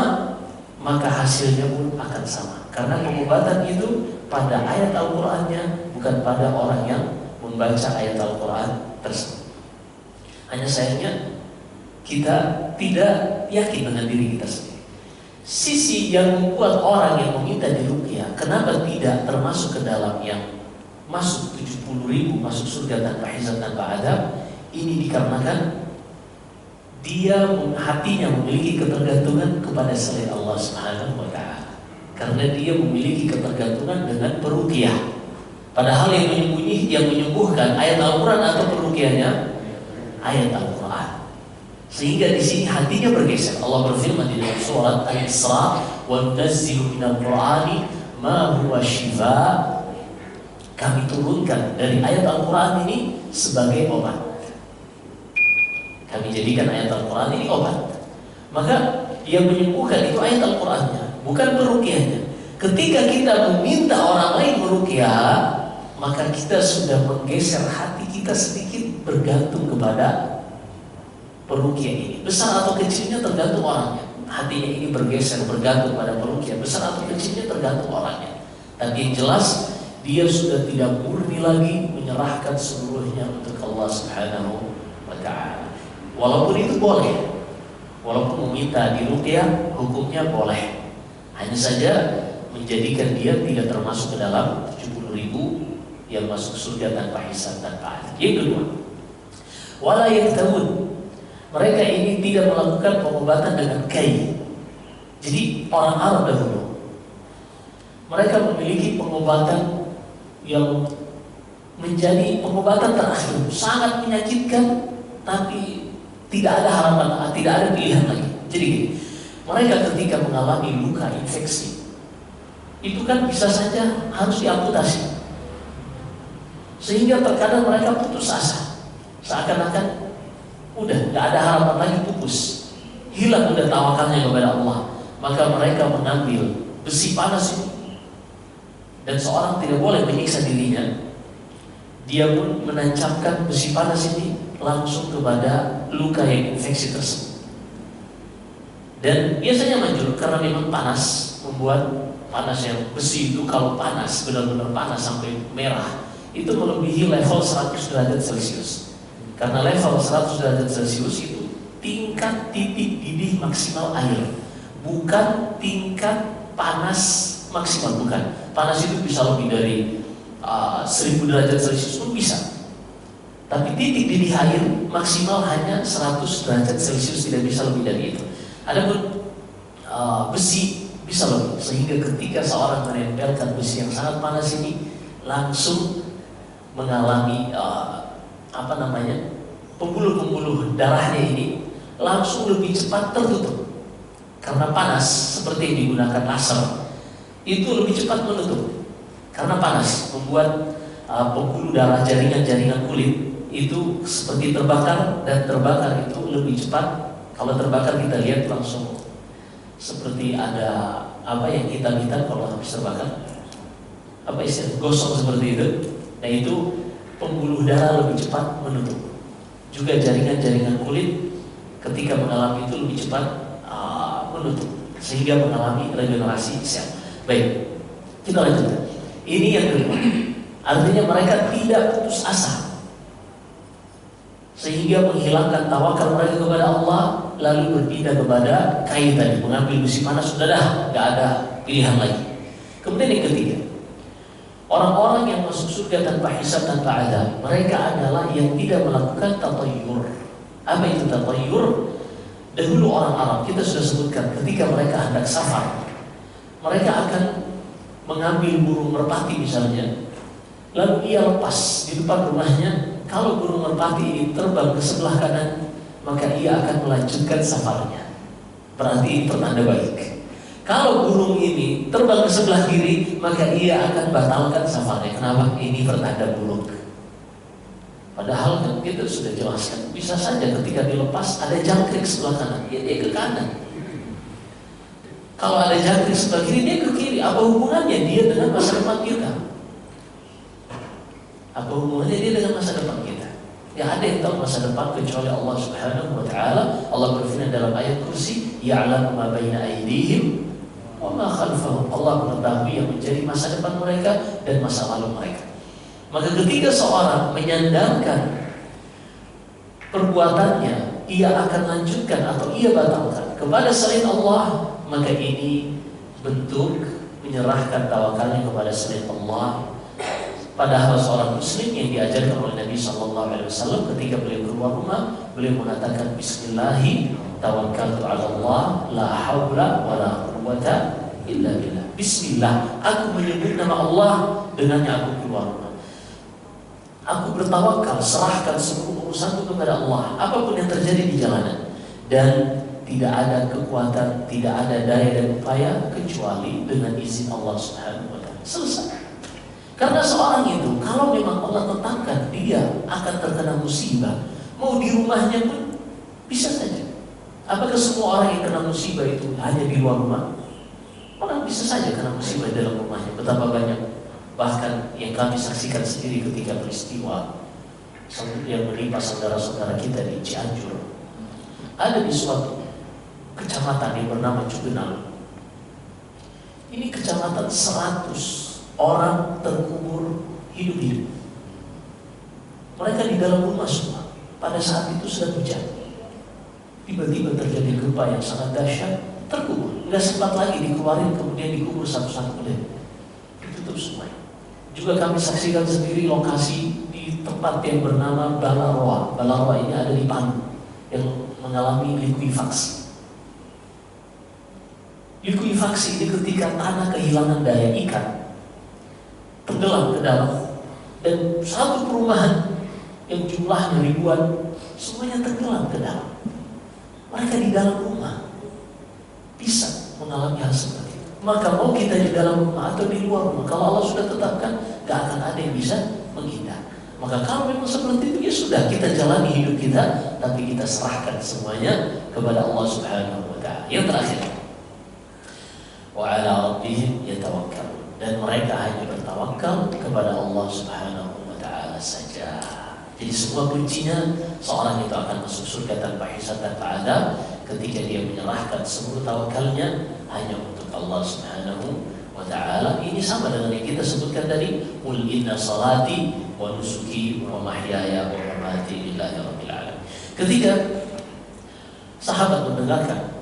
maka hasilnya pun akan sama. Karena pengobatan itu pada ayat Al-Qurannya, bukan pada orang yang membaca ayat Al-Quran tersebut. Hanya sayangnya kita tidak yakin dengan diri kita sendiri. Sisi yang membuat orang yang meminta diruqyah kenapa tidak termasuk ke dalam yang masuk 70.000 masuk surga tanpa hisab tanpa adab, ini dikarenakan dia hatinya memiliki ketergantungan kepada selain Allah Subhanahu wa ta'ala. Karena dia memiliki ketergantungan dengan peruqyah. Padahal yang menyembuhkan ayat Al-Quran atau peruqyahnya ayat Al-Quran. Sehingga di sini hatinya bergeser. Allah berfirman di dalam surat Al-Isra, "Wa nunazzilu minal Qur'ani ma huwa shifaa." Kami turunkan dari ayat Al-Quran ini sebagai obat. Kami jadikan ayat Al-Quran ini obat. Maka yang menyembuhkan itu ayat Al-Qurannya, bukan peruqyahnya. Ketika kita meminta orang lain meruqyah, maka kita sudah menggeser hati kita sedikit bergantung kepada peruqyah ini. Besar atau kecilnya tergantung orangnya. Hatinya ini bergeser bergantung pada peruqyah. Besar atau kecilnya tergantung orangnya. Tapi yang jelas dia sudah tidak murni lagi menyerahkan seluruhnya untuk Allah Subhanahu wa ta'ala. Walaupun itu boleh, walaupun meminta diruqyah hukumnya boleh. Hanya saja menjadikan dia tidak termasuk ke dalam 70.000 yang masuk surga tanpa hisab tanpa adab. Yang kedua, wala yaktawun, mereka ini tidak melakukan pengobatan dengan kai. Jadi orang Arab dahulu mereka memiliki pengobatan yang menjadi pengobatan terakhir, sangat menyakitkan, tapi tidak ada harapan, tidak ada pilihan lagi. Jadi mereka ketika mengalami luka infeksi, itu kan bisa saja harus diamputasi, sehingga terkadang mereka putus asa, seakan-akan udah gak ada harapan lagi, pupus, hilang udah tawakalnya kepada Allah. Maka mereka mengambil besi panas itu, dan seorang tidak boleh menyiksa dirinya, dia pun menancapkan besi panas ini langsung kepada luka yang infeksi tersebut. Dan biasanya manjur karena memang panas, membuat panas yang besi itu kalau panas, benar-benar panas sampai merah, itu melebihi level 100 derajat Celcius. Karena level 100 derajat Celcius itu tingkat titik didih maksimal air, bukan tingkat panas maksimal, bukan. Panas itu bisa lebih dari 1000 derajat Celcius pun bisa. Tapi titik didih air maksimal hanya 100 derajat Celcius, tidak bisa lebih dari itu. Adapun besi bisa lebih, sehingga ketika seorang menempelkan besi yang sangat panas ini langsung mengalami pembuluh-pembuluh darahnya ini langsung lebih cepat tertutup. Karena panas, seperti yang digunakan laser, itu lebih cepat menutup. Karena panas membuat pembuluh darah jaringan-jaringan kulit itu seperti terbakar, dan terbakar itu lebih cepat. Kalau terbakar kita lihat langsung seperti ada yang hitam-hitam kalau habis terbakar, istilah gosong seperti itu. Nah, itu pembuluh darah lebih cepat menutup. Juga jaringan-jaringan kulit ketika mengalami itu lebih cepat menutup, sehingga mengalami regenerasi sel. Baik, kita lanjutkan. Ini yang kedua. Artinya mereka tidak putus asa, sehingga menghilangkan tawakal mereka kepada Allah, lalu berpindah kepada kayu tadi, mengambil besi panas, sudah dah, nggak ada pilihan lagi. Kemudian yang ketiga, orang-orang yang masuk surga tanpa hisab, tanpa adab, mereka adalah yang tidak melakukan tatayyur. Apa itu tatayyur? Dahulu orang Arab, kita sudah sebutkan, ketika mereka hendak safar, mereka akan mengambil burung merpati misalnya, lalu ia lepas di depan rumahnya. Kalau burung merpati ini terbang ke sebelah kanan, maka ia akan melanjutkan safarnya. Berarti ini pertanda baik. Kalau burung ini terbang ke sebelah kiri, maka ia akan batalkan safarnya. Kenapa? Ini pertanda buruk. Padahal kan kita sudah jelaskan, bisa saja ketika dilepas ada jangkrik sebelah kanan, dia ke kanan. Kalau ada jangkrik sebelah kiri, dia ke kiri. Apa hubungannya dia dengan masa depan kita? Apa hubungannya dia dengan masa depan kita? Ya, ada yang tahu masa depan kecuali Allah Subhanahu wa Ta'ala. Allah berfirman dalam ayat kursi, ya'lamu ma baina aydihim wa ma khalfahum. Allah mengetahui yang menjadi masa depan mereka dan masa lalu mereka. Maka ketika seorang menyandarkan perbuatannya, ia akan lanjutkan atau ia batalkan kepada selain Allah, maka ini bentuk menyerahkan tawakalnya kepada selain Allah. Padahal seorang muslim yang diajarkan oleh Nabi SAW ketika beliau keluar rumah, beliau mengatakan Bismillahi tawakkaltu ala Allah, la haula wa la quwwata illa billah. Bismillah, aku menyebut nama Allah, dengannya aku keluar rumah. Aku bertawakal, serahkan seluruh urusanku kepada Allah, apapun yang terjadi di jalanan. Dan tidak ada kekuatan, tidak ada daya dan upaya kecuali dengan izin Allah Subhanahu wa Ta'ala. Selesai. Karena seorang itu, kalau memang Allah tetapkan dia akan terkena musibah, mau di rumahnya pun bisa saja. Apakah semua orang yang kena musibah itu hanya di luar rumah? Orang bisa saja kena musibah di dalam rumahnya. Betapa banyak, bahkan yang kami saksikan sendiri ketika peristiwa yang menimpa saudara-saudara kita di Cianjur. Ada di suatu kecamatan yang bernama Cugenang. Ini kecamatan 100 orang terkubur hidup-hidup. Mereka di dalam rumah semua. Pada saat itu sedang hujan. Tiba-tiba terjadi gempa yang sangat dahsyat, terkubur. Nggak sempat lagi dikeluarin, kemudian dikubur satu-satu, ditutup semua. Juga kami saksikan sendiri lokasi di tempat yang bernama Balaroa. Balaroa ini ada di Palu yang mengalami likuifaksi. Likuifaksi ini ketika tanah kehilangan daya ikat, tenggelam ke dalam, dan satu perumahan yang jumlahnya ribuan semuanya tenggelam ke dalam. Mereka di dalam rumah bisa mengalami hal seperti itu. Maka mau kita di dalam rumah atau di luar rumah, kalau Allah sudah tetapkan, gak akan ada yang bisa menghindar. Maka kalau memang seperti itu, ya sudah, kita jalani hidup kita, tapi kita serahkan semuanya kepada Allah Subhanahu wa Ta'ala. Yang terakhir, wa ala rabbihim yatawakkalun. dan mereka hanya bertawakal kepada Allah Subhanahu wa Ta'ala saja. Jadi semua kuncinya seorang itu akan masuk surga tanpa hisab tanpa adab ketika dia menyerahkan seluruh tawakalnya hanya untuk Allah Subhanahu wa Ta'ala. Ini sama dengan yang kita sebutkan tadi, qul inna salati wa nusuki wa mahyaya wa mamati lillahi rabbil alamin. Ketika sahabat mendengarkan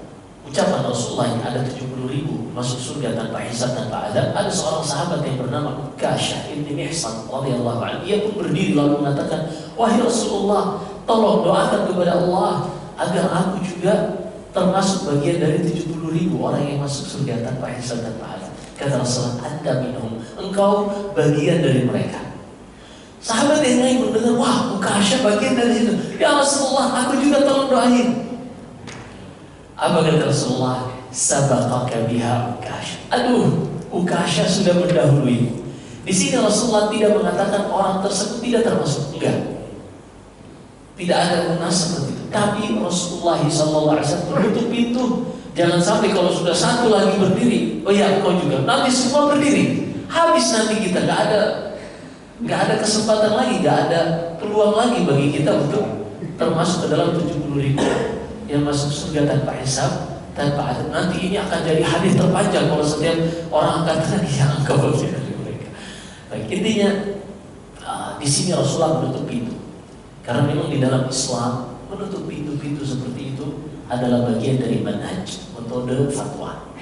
ucapan Rasulullah yang ada 70.000 masuk surga tanpa hisab tanpa adab, ada seorang sahabat yang bernama Ukashah ibn Mihsan radhiyallahu anhu. Ia pun berdiri lalu mengatakan, wahai Rasulullah, tolong doakan kepada Allah agar aku juga termasuk bagian dari 70.000 orang yang masuk surga tanpa hisab tanpa adab. Kata Rasulullah, anta minhum, engkau bagian dari mereka. Sahabat yang lain mendengar, wah Ukashah bagian dari situ. Ya Rasulullah, aku juga tolong doain. Apa kata Rasulullah? Sabaqaka biha Ukashah. Aduh, Ukashah sudah mendahului. Di sini Rasulullah tidak mengatakan orang tersebut tidak termasuk, enggak. Tidak ada munas seperti itu. Tapi Rasulullah SAW menutup pintu. Jangan sampai kalau sudah satu lagi berdiri, oh ya kau juga. Nanti semua berdiri. Habis nanti kita nggak ada kesempatan lagi, nggak ada peluang lagi bagi kita untuk termasuk ke dalam 70.000 yang masuk surga tanpa hisab, tanpa adab. Nanti ini akan jadi hadis terpanjang kalau setiap orang angkat tangan yang engkau bagian dari mereka. Baik, intinya di sini Rasulullah menutup pintu. Karena memang di dalam Islam menutup pintu-pintu seperti itu adalah bagian dari manhaj, metode fatwa.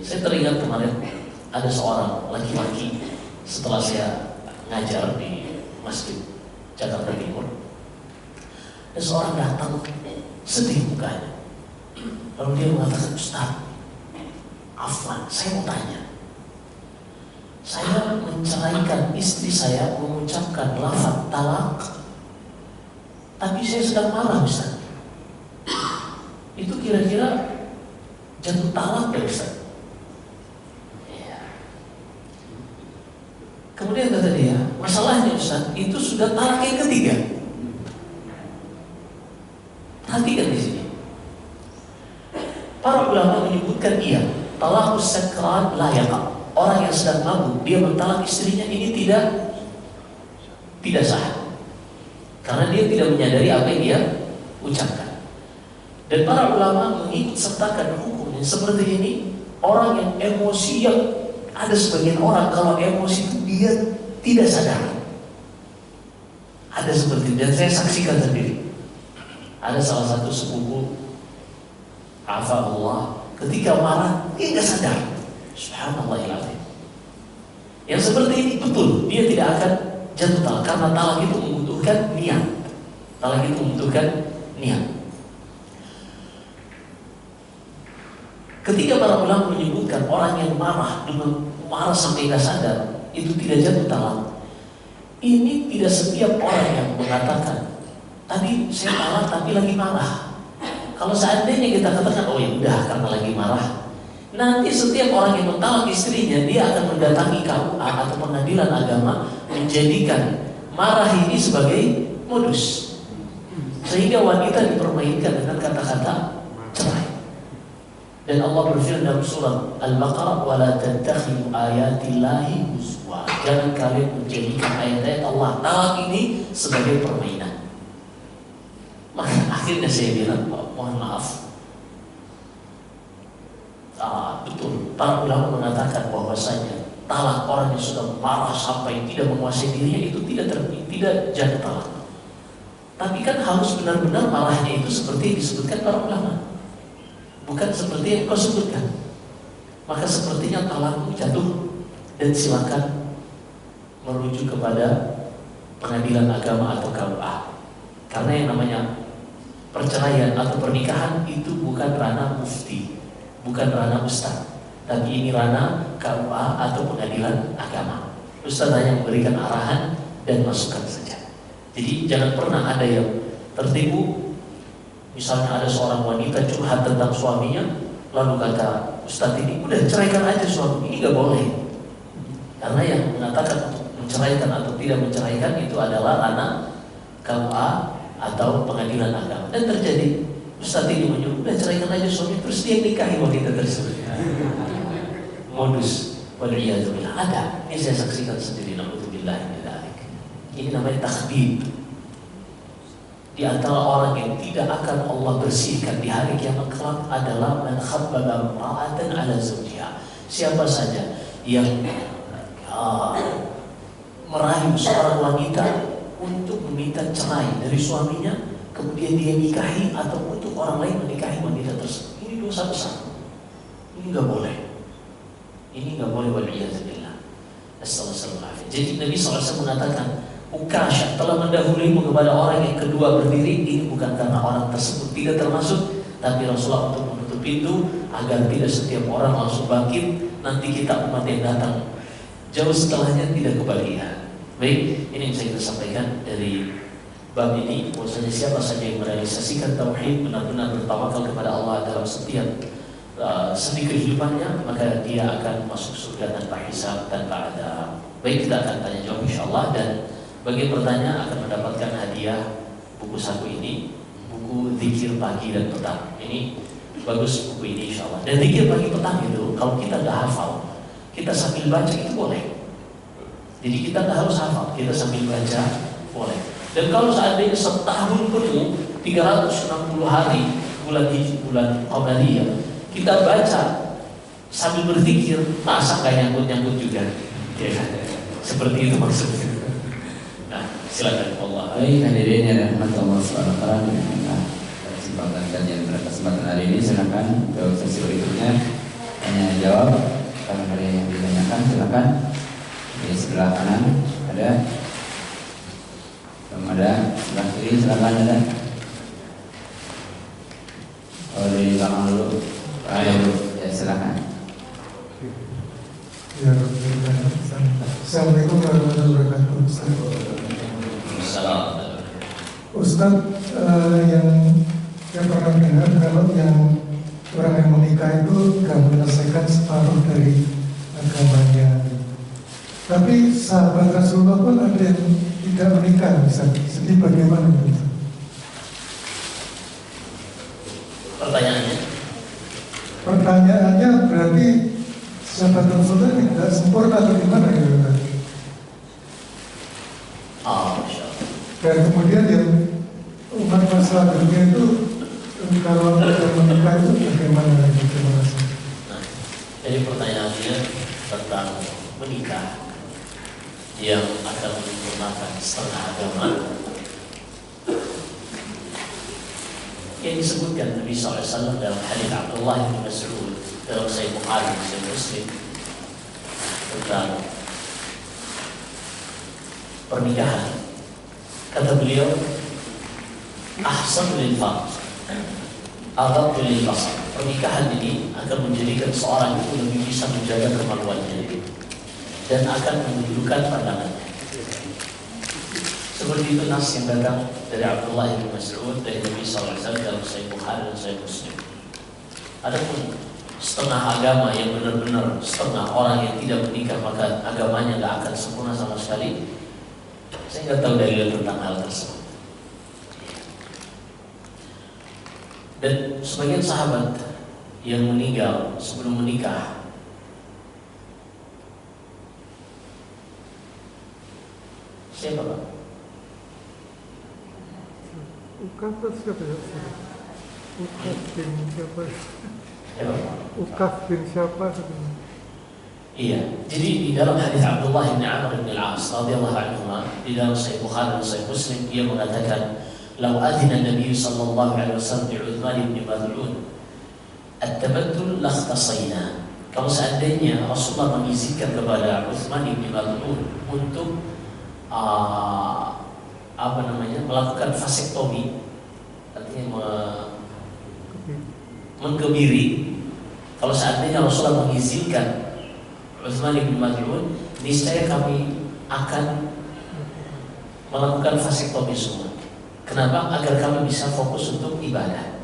Saya teringat kemarin ada seorang laki-laki setelah saya ngajar di Masjid Jakarta Timur. Ada seorang datang sedih mukanya. Lalu dia mengatakan, Ustaz, afwan, saya mau tanya. Saya menceraikan istri saya mengucapkan lafaz talak, tapi saya sedang marah, Ustaz. Itu kira-kira jatuh talak ya, Ustaz? Ya. Kemudian kata dia, masalahnya Ustaz, itu sudah talak yang ketiga. Perhatikan di sini. Para ulama menyebutkan iya, talaqus sakran la yaqa. Orang yang sedang mabuk dia mentalak istrinya, ini tidak sah. Karena dia tidak menyadari apa yang dia ucapkan. Dan para ulama mengikut sertakan hukum yang seperti ini. Orang yang emosi, yang ada sebagian orang kalau emosi itu dia tidak sadar. Ada seperti itu, dan saya saksikan sendiri. Ada salah satu sepupu, afallah, ketika marah dia nggak sadar. Subhanallahiladzim. Yang seperti ini betul, dia tidak akan jatuh talak karena talak itu membutuhkan niat. Talak itu membutuhkan niat. Ketika para ulama menyebutkan orang yang marah dengan marah sampai nggak sadar itu tidak jatuh talak, ini tidak setiap orang yang mengatakan tadi saya talak tapi lagi marah. Kalau seandainya kita katakan oh ya udah karena lagi marah, nanti setiap orang yang mentalak istrinya dia akan mendatangi KUA atau pengadilan agama menjadikan marah ini sebagai modus, sehingga wanita dipermainkan dengan kata-kata cerai. Dan Allah berfirman dalam surat Al-Baqarah, wala tattakhidhu ayatillahi huzwa. Jangan kalian menjadikan ayat-ayat Allah talak ini sebagai permainan. Maka akhirnya saya bilang, mohon maaf, betul, para ulama mengatakan bahwasanya talak orang yang sudah marah sampai tidak menguasai dirinya itu tidak jatuh talak. Tapi kan harus benar-benar marahnya itu seperti yang disebutkan para ulama, bukan seperti yang kau sebutkan. Maka sepertinya talakmu jatuh dan silakan merujuk kepada pengadilan agama atau KUA. Karena yang namanya perceraian atau pernikahan itu bukan ranah mufti, bukan ranah ustaz, tapi ini ranah KUA atau pengadilan agama. Ustaz hanya memberikan arahan dan masukan saja. Jadi jangan pernah ada yang tertipu. Misalnya ada seorang wanita curhat tentang suaminya, lalu kata ustaz ini udah ceraikan aja suami. Ini nggak boleh. Karena yang mengatakan untuk menceraikan atau tidak menceraikan itu adalah ranah KUA atau pengadilan agama. Dan terjadi ustaz ini menyuruh udah ceraikan aja suami, terus dia nikahi wanita tersebut. Modus Waliyadzubillah, ada. Ini saya saksikan sendiri. Na'udzubillah min dzalik. Ini namanya takhdid. Di antara orang yang tidak akan Allah bersihkan di hari kiamat kelak adalah man khabbaba imra'atan 'ala zawjiha. Siapa saja yang merayu seorang wanita untuk meminta cerai dari suaminya, kemudian dia nikahi atau untuk orang lain menikahi wanita tersebut. Ini dosa besar. Ini nggak boleh. Ini nggak boleh, waliyadzubillah. Astagfirullahaladzim. Jadi Nabi SAW mengatakan, Ukasyah telah mendahuluimu kepada orang yang kedua berdiri. Ini bukan karena orang tersebut tidak termasuk, tapi Rasulullah untuk menutup pintu agar tidak setiap orang langsung bangkit. Nanti kita umat yang datang jauh setelahnya tidak kebahagiaan. Baik, ini yang bisa kita sampaikan dari bab ini. Bahwasanya siapa saja yang merealisasikan tauhid, benar-benar bertawakal kepada Allah dalam setiap sendi kehidupannya, maka dia akan masuk surga tanpa hisab, tanpa ada. Baik, kita akan tanya jawab insyaallah, dan bagi yang bertanya akan mendapatkan hadiah buku saku ini, buku Zikir Pagi dan Petang. Ini bagus buku ini insyaallah. Dan Zikir Pagi Petang itu kalau kita nggak hafal, kita sambil baca itu boleh. Jadi kita nggak harus hafal, kita sambil baca boleh. Dan kalau seandainya setahun penuh 360 hari bulan Qamariyah kita baca sambil berzikir, masa nggak nyangkut juga? Ya, seperti itu maksudnya. Nah, silakan Allah. Baik, hadirin yang dirahmati Allah SWT, kesempatan kajian pada kesempatan hari ini, silakan untuk sesi berikutnya tanya jawab. Kalau ada yang ditanyakan, silakan. Di sebelah kanan ada, belum ada. Sebelah kiri silakan ada. Oh, di belakang dulu. Ayo, ya silakan. Ya, Assalamualaikum warahmatullahi wabarakatuh. Ustaz, yang saya pernah dengar kalau yang orang yang menikah itu gak menyelesaikan separuh dari agamanya. Tapi sahabat Rasulullah pun ada yang tidak menikah, Ustaz. Jadi bagaimana itu? Pertanyaannya berarti sahabat Rasulullah tidak sempurna atau gimana ya, Ustaz? Dan kemudian yang umat masalah dunia itu kalau menikah itu bagaimana gitu? Terima kasih. Nah, jadi pertanyaannya tentang menikah yang akan menyempurnakan setengah agama yang disebutkan Nabi SAW dalam hadits Abdullah bin Mas'ud dalam Sahih Bukhari dan Sahih Muslim tentang pernikahan. Kata beliau, ahsan lil farj, aghadd lil basar. Pernikahan ini akan menjadikan seorang itu lebih bisa menjaga kemaluannya dan akan menundukkan pandangannya. Seperti itu nas yang datang dari Abdullah bin Mas'ud dari Nabi SAW dalam Sahih Bukhari dan Sahih Muslim. Adapun setengah agama yang benar-benar setengah orang yang tidak menikah maka agamanya tidak akan sempurna sama sekali. Saya nggak tahu dalil tentang hal tersebut. Dan sebagian sahabat yang meninggal sebelum menikah, siapa Pak? Ukaf siapa ya? Ukaf bin siapa? Siapa? Ukaf bin siapa? Iya, jadi di dalam hadis Abdullah bin Amr bin Al-As radhiyallahu anhu di dalam Sahih Bukhari dan Sahih Muslim dia mengatakan, "Lau adina Nabi sallallahu alaihi wasallam bi Uthman bin Maz'un at-tabattul lakhtasayna." Kalau seandainya Rasulullah mengizinkan kepada Uthman bin Maz'un untuk melakukan vasektomi, artinya mengkebiri. Kalau seandainya Rasulullah mengizinkan Uthman bin Maz'un, niscaya kami akan melakukan vasektomi semua. Kenapa? Agar kami bisa fokus untuk ibadah.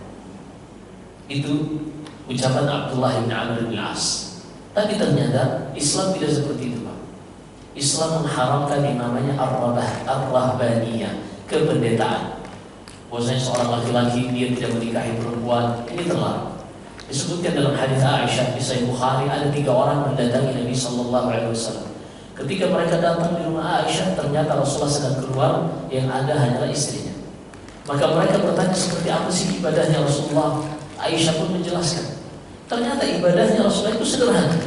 Itu ucapan Abdullah bin Amr bin As. Tapi ternyata Islam tidak seperti itu, Pak. Islam mengharamkan yang namanya ar-rahbaniyah, kependetaan. Bahwasanya seorang laki-laki dia tidak menikahi perempuan, ini terlarang. Disebutkan dalam hadis Aisyah di Sahih Bukhari, ada 3 orang mendatangi Nabi Sallallahu Alaihi Wasallam. Ketika mereka datang di rumah Aisyah, ternyata Rasulullah sedang keluar, yang ada hanyalah istrinya. Maka mereka bertanya, seperti apa sih ibadahnya Rasulullah? Aisyah pun menjelaskan. Ternyata ibadahnya Rasulullah itu sederhana.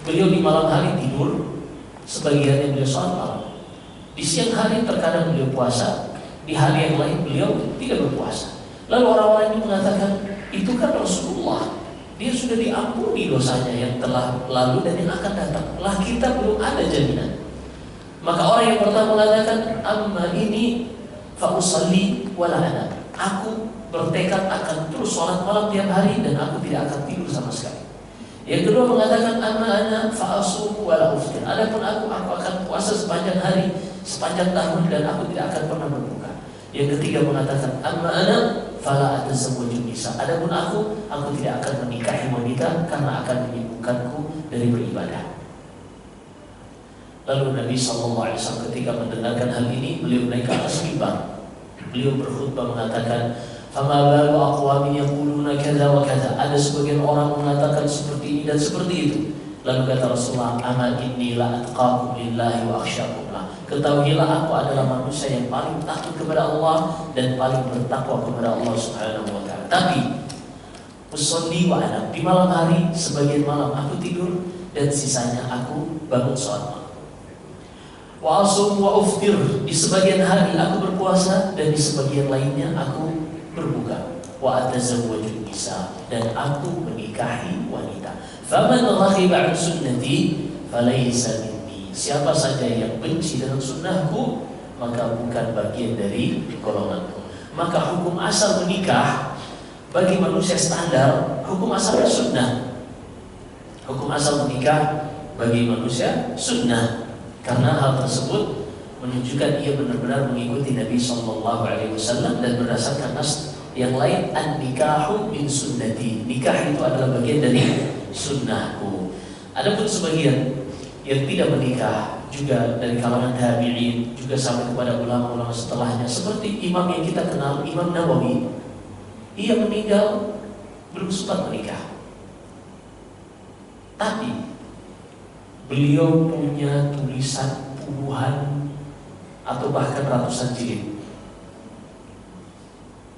Beliau di malam hari tidur, sebagiannya beliau sholat malam. Di siang hari terkadang beliau puasa, di hari yang lain beliau tidak berpuasa. Lalu orang-orang ini mengatakan, itu kan Rasulullah, dia sudah diampuni dosanya yang telah lalu dan yang akan datang. Lah kita belum ada jaminan. Maka orang yang pertama mengatakan, amma ini fa'usalli wala ana. Aku bertekad akan terus sholat malam tiap hari dan aku tidak akan tidur sama sekali. Yang kedua mengatakan, amma ana fa'asum wala uftir. Adapun aku akan puasa sepanjang hari, sepanjang tahun, dan aku tidak akan pernah berbuka. Yang ketiga mengatakan, amma ana fala atazawwaju nisa. Adapun aku tidak akan menikahi wanita karena akan menyibukkanku dari beribadah. Lalu Nabi SAW ketika mendengarkan hal ini, beliau naik ke atas mimbar. Beliau berkhutbah mengatakan, fama balu aqwamin yaquluna kadza wa kadza. Ada sebagian orang mengatakan seperti ini dan seperti itu. Lalu kata Rasulullah, ama inni la atqakum lillahi wa akhsyakum lah. Ketahuilah aku adalah manusia yang paling takut kepada Allah dan paling bertakwa kepada Allah Subhanahu wa taala. Tapi usolli wa anam, di malam hari sebagian malam aku tidur dan sisanya aku bangun sholat malam. Wa asum wa uftir, di sebagian hari aku berpuasa dan di sebagian lainnya aku berbuka. Wa atazawwaju nisa, dan aku menikahi wanita. Faman raghiba an sunnati falaysa minni. Siapa saja yang benci dengan sunnahku, maka bukan bagian dari golonganku. Maka hukum asal menikah bagi manusia standar, hukum asalnya sunnah. Hukum asal menikah bagi manusia sunnah. Karena hal tersebut menunjukkan ia benar-benar mengikuti Nabi SAW, dan berdasarkan nas yang lain, an-nikahu min sunnati. Nikah itu adalah bagian dari sunnahku. Adapun sebagian yang tidak menikah juga dari kalangan tabi'in, juga sampai kepada ulama-ulama setelahnya, seperti imam yang kita kenal, Imam Nawawi. Ia meninggal belum sempat menikah, tapi beliau punya tulisan puluhan atau bahkan ratusan jilid,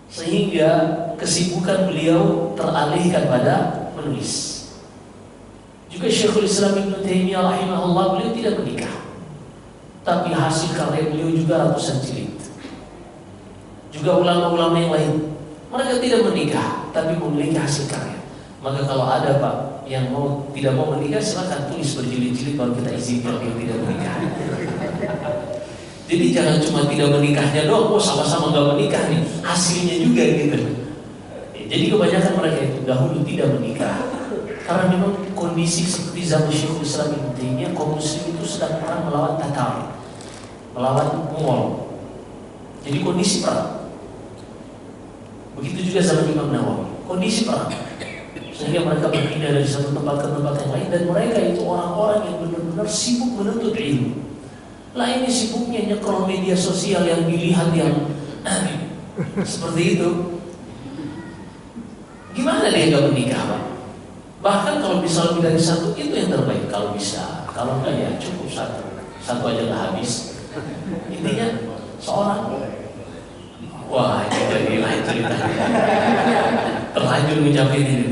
sehingga kesibukan beliau teralihkan pada menulis. Juga Syekhul Islam Ibnu Taimiyah rahimahullah, beliau tidak menikah, tapi hasil karya beliau juga ratusan jilid. Juga ulama-ulama yang lain, mereka tidak menikah tapi memiliki hasil karya. Maka kalau ada Pak yang tidak mau menikah, silakan tulis berjilid-jilid baru kita izinkan dia tidak menikah. Jadi jangan cuma tidak menikahnya doang, sama-sama nggak menikah nih, hasilnya juga gitu. Jadi kebanyakan mereka itu dahulu tidak menikah karena memang kondisi seperti zaman Syekhul Islam Ibnu Taimiyah, kaum muslim itu sedang perang melawan Tatar, melawan Mongol. Jadi kondisi perang. Begitu juga zaman Imam Nawawi, kondisi perang. Sehingga mereka berpindah dari satu tempat ke tempat yang lain, dan mereka itu orang-orang yang benar-benar sibuk menuntut ilmu. Lah ini sibuknya nyekrol media sosial yang dilihat yang seperti itu. Gimana dia nggak menikah, Pak? Bahkan kalau bisa lebih dari satu, itu yang terbaik kalau bisa. Kalau enggak ya cukup satu aja lah habis. Intinya seorang, wah ini jadi lain cerita. Terlanjur ngucapin ini.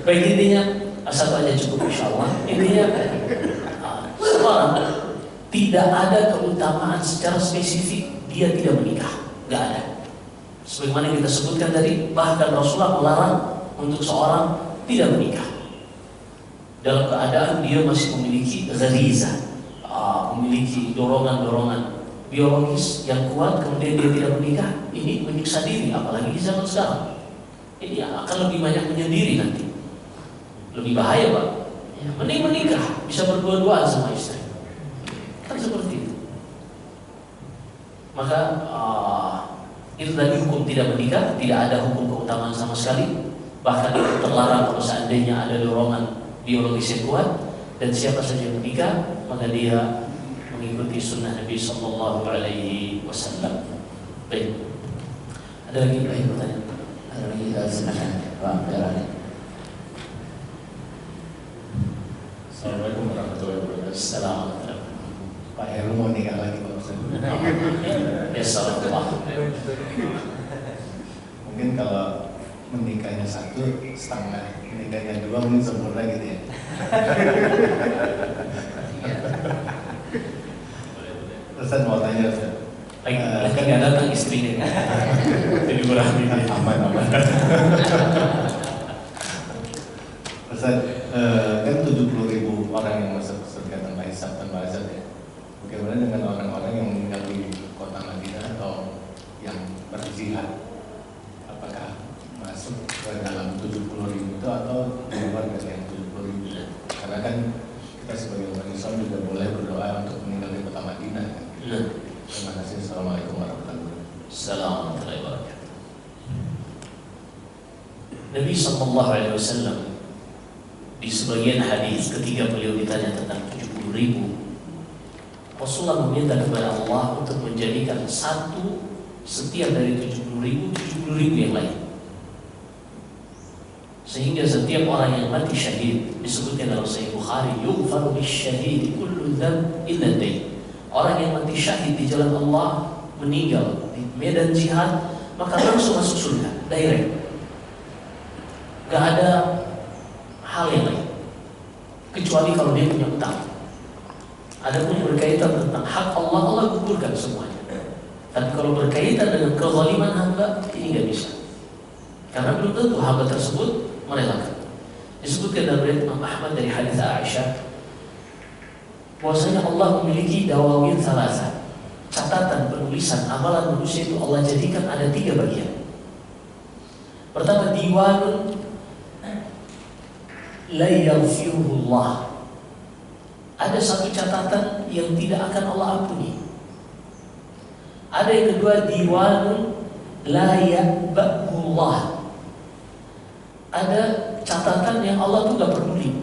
Baik, intinya satu aja cukup insya Allah. Intinya seorang tidak ada keutamaan secara spesifik dia tidak menikah, nggak ada. Sebagaimana kita sebutkan tadi, bahkan Rasulullah melarang untuk seorang tidak menikah dalam keadaan dia masih memiliki ghariza, memiliki dorongan-dorongan biologis yang kuat, kemudian dia tidak menikah. Ini menyiksa diri, apalagi di zaman sekarang. Ini akan lebih banyak menyendiri nanti, lebih bahaya Pak. Mending menikah, bisa berdua-duaan sama istri, kan seperti itu. Maka itu tadi hukum tidak menikah, tidak ada hukum keutamaan sama sekali. Bahkan itu terlarang kalau seandainya ada dorongan biologis yang kuat. Dan siapa saja yang menikah, maka dia mengikuti sunnah Nabi Sallallahu Alaihi Wasallam. Baik, ada lagi pertanyaan? Silakan Pak Jalani. Assalamualaikum warahmatullahi wabarakatuh. Assalamualaikum. Pak Heru mau nikah lagi Pak Ustaz. Ya salam. Mungkin kalau menikahnya 1,5, menikahnya 2 mungkin sempurna gitu ya. Ustaz mau tanya Ustaz. Lagi nggak datang istrinya. Jadi berani. Aman. Ustaz, kan 70.000 orang yang masuk surga tanpa hisab tanpa azab ya. Bagaimana dengan orang-orang yang meninggal di kota Madinah atau yang berjihad? Apakah masuk ke dalam 70.000 itu atau di luar dari yang 70.000? Karena kan kita sebagai umat Islam juga boleh berdoa untuk meninggal di kota Madinah. Kan? Terima kasih. Assalamualaikum warahmatullahi wabarakatuh. Assalamualaikum warahmatullahi wabarakatuh. Nabi sallallahu alaihi wasallam di sebagian hadis ketika beliau ditanya tentang 70.000, Rasulullah meminta kepada Allah untuk menjadikan setiap dari 70.000 yang lain. Sehingga setiap orang yang mati syahid, disebutkan dalam Sahih Bukhari, yughfaru lisyahid kullu dzamb illa dain. Orang yang mati syahid di jalan Allah, meninggal di medan jihad, maka langsung masuk surga, direct. Gak ada hal yang lain kecuali kalau dia punya utang. Ada pun yang berkaitan tentang hak Allah, Allah gugurkan semuanya. Tapi kalau berkaitan dengan kezaliman hamba, ini gak bisa. Karena belum tentu hamba tersebut merelakan. Disebutkan dalam riwayat Imam Ahmad dari hadis Aisyah, bahwasanya Allah memiliki dawawin salasa, catatan penulisan amalan manusia itu Allah jadikan ada 3 bagian. Pertama, diwanun la yaghfirullah. Ada satu catatan yang tidak akan Allah ampuni. Ada yang kedua, diwanun la yaqbalullah. Ada catatan yang Allah tuh gak peduli.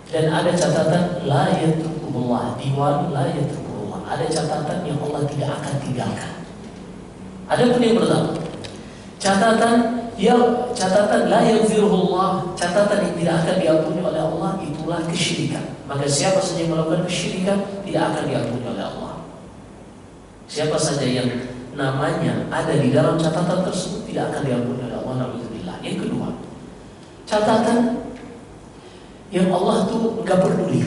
Dan ada catatan la yatrukullah, diwanun la yatrukullah. Ada catatan yang Allah tidak akan tinggalkan. Ada pun yang pertama, catatan la yaghfirullah, catatan yang tidak akan diampuni oleh Allah, itulah kesyirikan. Maka siapa saja yang melakukan kesyirikan tidak akan diampuni oleh Allah. Siapa saja yang namanya ada di dalam catatan tersebut tidak akan diampuni oleh Allah. Na'udzubillah. Yang kedua, catatan yang Allah tuh gak peduli.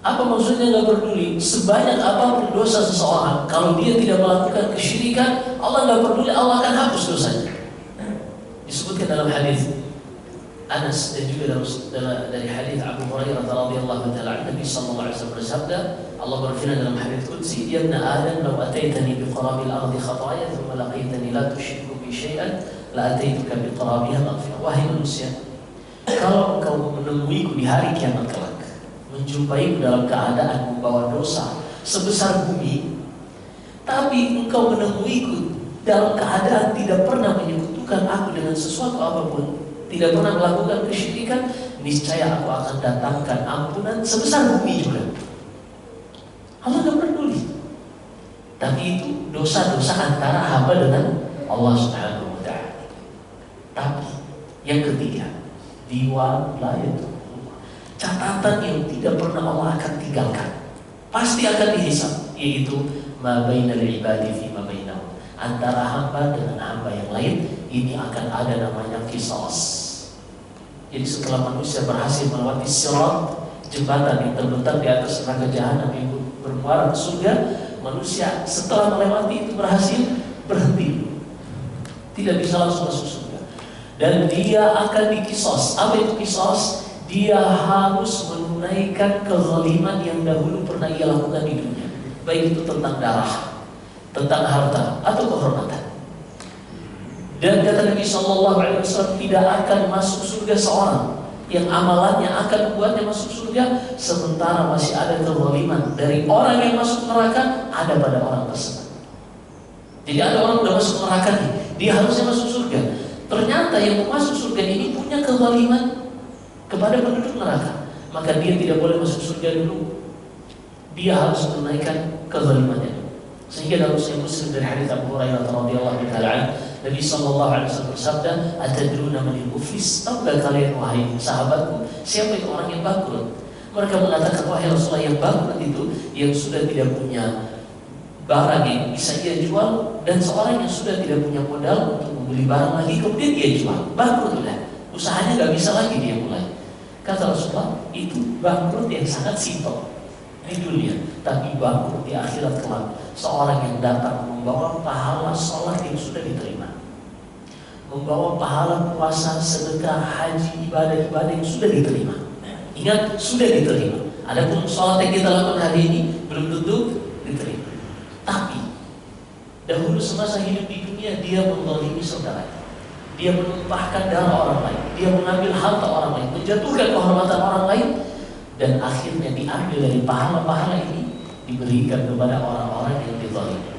Apa maksudnya gak peduli? Sebanyak apapun dosa seseorang, kalau dia tidak melakukan kesyirikan, Allah gak peduli, Allah akan hapus dosanya. Disebutkan dalam hadis Anas dan juga dari hadis Abu Hurairah radhiyallahu taala Nabi sallallahu alaihi wasallam bersabda, Allah berfirman dalam hadis qudsi, "Ya ibn Adam, law ataitani bi qarabil ardi khataaya thumma laqaitani la tusyriku bi syai'an, la ataituka bi qarabiha maghfirah." Wahai manusia, kalau engkau menemuiku di hari kiamat kelak, menjumpaiku dalam keadaan membawa dosa sebesar bumi, tapi engkau menemuiku dalam keadaan tidak pernah menyekutukan aku dengan sesuatu apapun, tidak pernah melakukan kesyirikan, niscaya aku akan datangkan ampunan sebesar bumi juga. Allah tidak peduli. Tapi itu dosa-dosa antara hamba dengan Allah Subhanahu wa ta'ala. Tapi yang ketiga, diwan la yatrukullah, catatan yang tidak pernah Allah akan tinggalkan, pasti akan dihisab, yaitu ma bainal ibadi fi ma bainahum, antara hamba dengan hamba yang lain. Ini akan ada namanya qisas. Jadi setelah manusia berhasil melewati sirat, jembatan yang terbentang di atas neraka jahanam yang bermuara ke surga, manusia setelah melewati itu berhasil berhenti, tidak bisa langsung masuk surga. Dan dia akan dikisos. Apa itu kisos? Dia harus menunaikan kezaliman yang dahulu pernah ia lakukan di dunia, baik itu tentang darah, tentang harta, atau kehormatan. Dan kata Nabi sallallahu alaihi wasallam, tidak akan masuk surga seorang yang amalannya akan membuatnya masuk surga sementara masih ada kezaliman dari orang yang masuk neraka ada pada orang tersebut. Jadi ada orang sudah masuk neraka nih, dia harusnya masuk surga. Ternyata yang mau masuk surga ini punya kezaliman kepada penduduk neraka, maka dia tidak boleh masuk surga dulu. Dia harus menunaikan kezalimannya. Sehingga dalam Sahih Muslim dari hadits Abu Hurairah radhiyallahu taala Nabi sallallahu alaihi wasallam bersabda, "Atadruna manil muflis?" Tahukah kalian wahai sahabatku, siapa itu orang yang bangkrut? Mereka mengatakan, wahai Rasulullah, yang bangkrut itu yang sudah tidak punya barang yang bisa ia jual, dan seorang yang sudah tidak punya modal untuk membeli barang lagi kemudian dia jual. Bangkrut sudah, usahanya nggak bisa lagi dia mulai. Kata Rasulullah, itu bangkrut yang sangat simpel di dunia, tapi bangkrut di akhirat kelak seorang yang datang membawa pahala sholat yang sudah diterima, membawa pahala puasa, sedekah, haji, ibadah-ibadah yang sudah diterima. Ingat, sudah diterima. Adapun sholat yang kita lakukan hari ini belum tentu diterima. Tapi dahulu semasa hidup di dunia dia menzalimi saudaranya, dia menumpahkan darah orang lain, dia mengambil harta orang lain, menjatuhkan kehormatan orang lain, dan akhirnya diambil dari pahala-pahala ini diberikan kepada orang-orang yang dizalimi.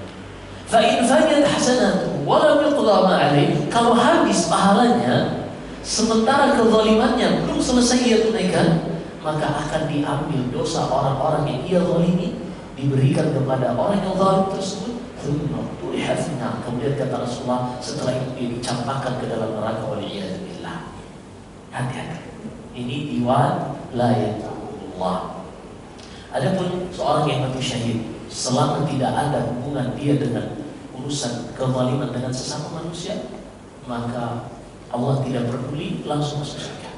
Fa in fajat hasanatu wa lam yuqda ma alayhi, kalau habis pahalanya sementara kezalimannya belum selesai ia tunaikan, maka akan diambil dosa orang-orang yang ia zalimi, diberikan kepada orang yang zalim tersebut. Kemudian kata Rasulullah, setelah itu dia dicampakkan ke dalam neraka, waliyadzubillah. Hati-hati, ini diwan la yatullah. Adapun seorang yang mati syahid, selama tidak ada hubungan dia dengan urusan kezaliman dengan sesama manusia, maka Allah tidak peduli, langsung masuk surga.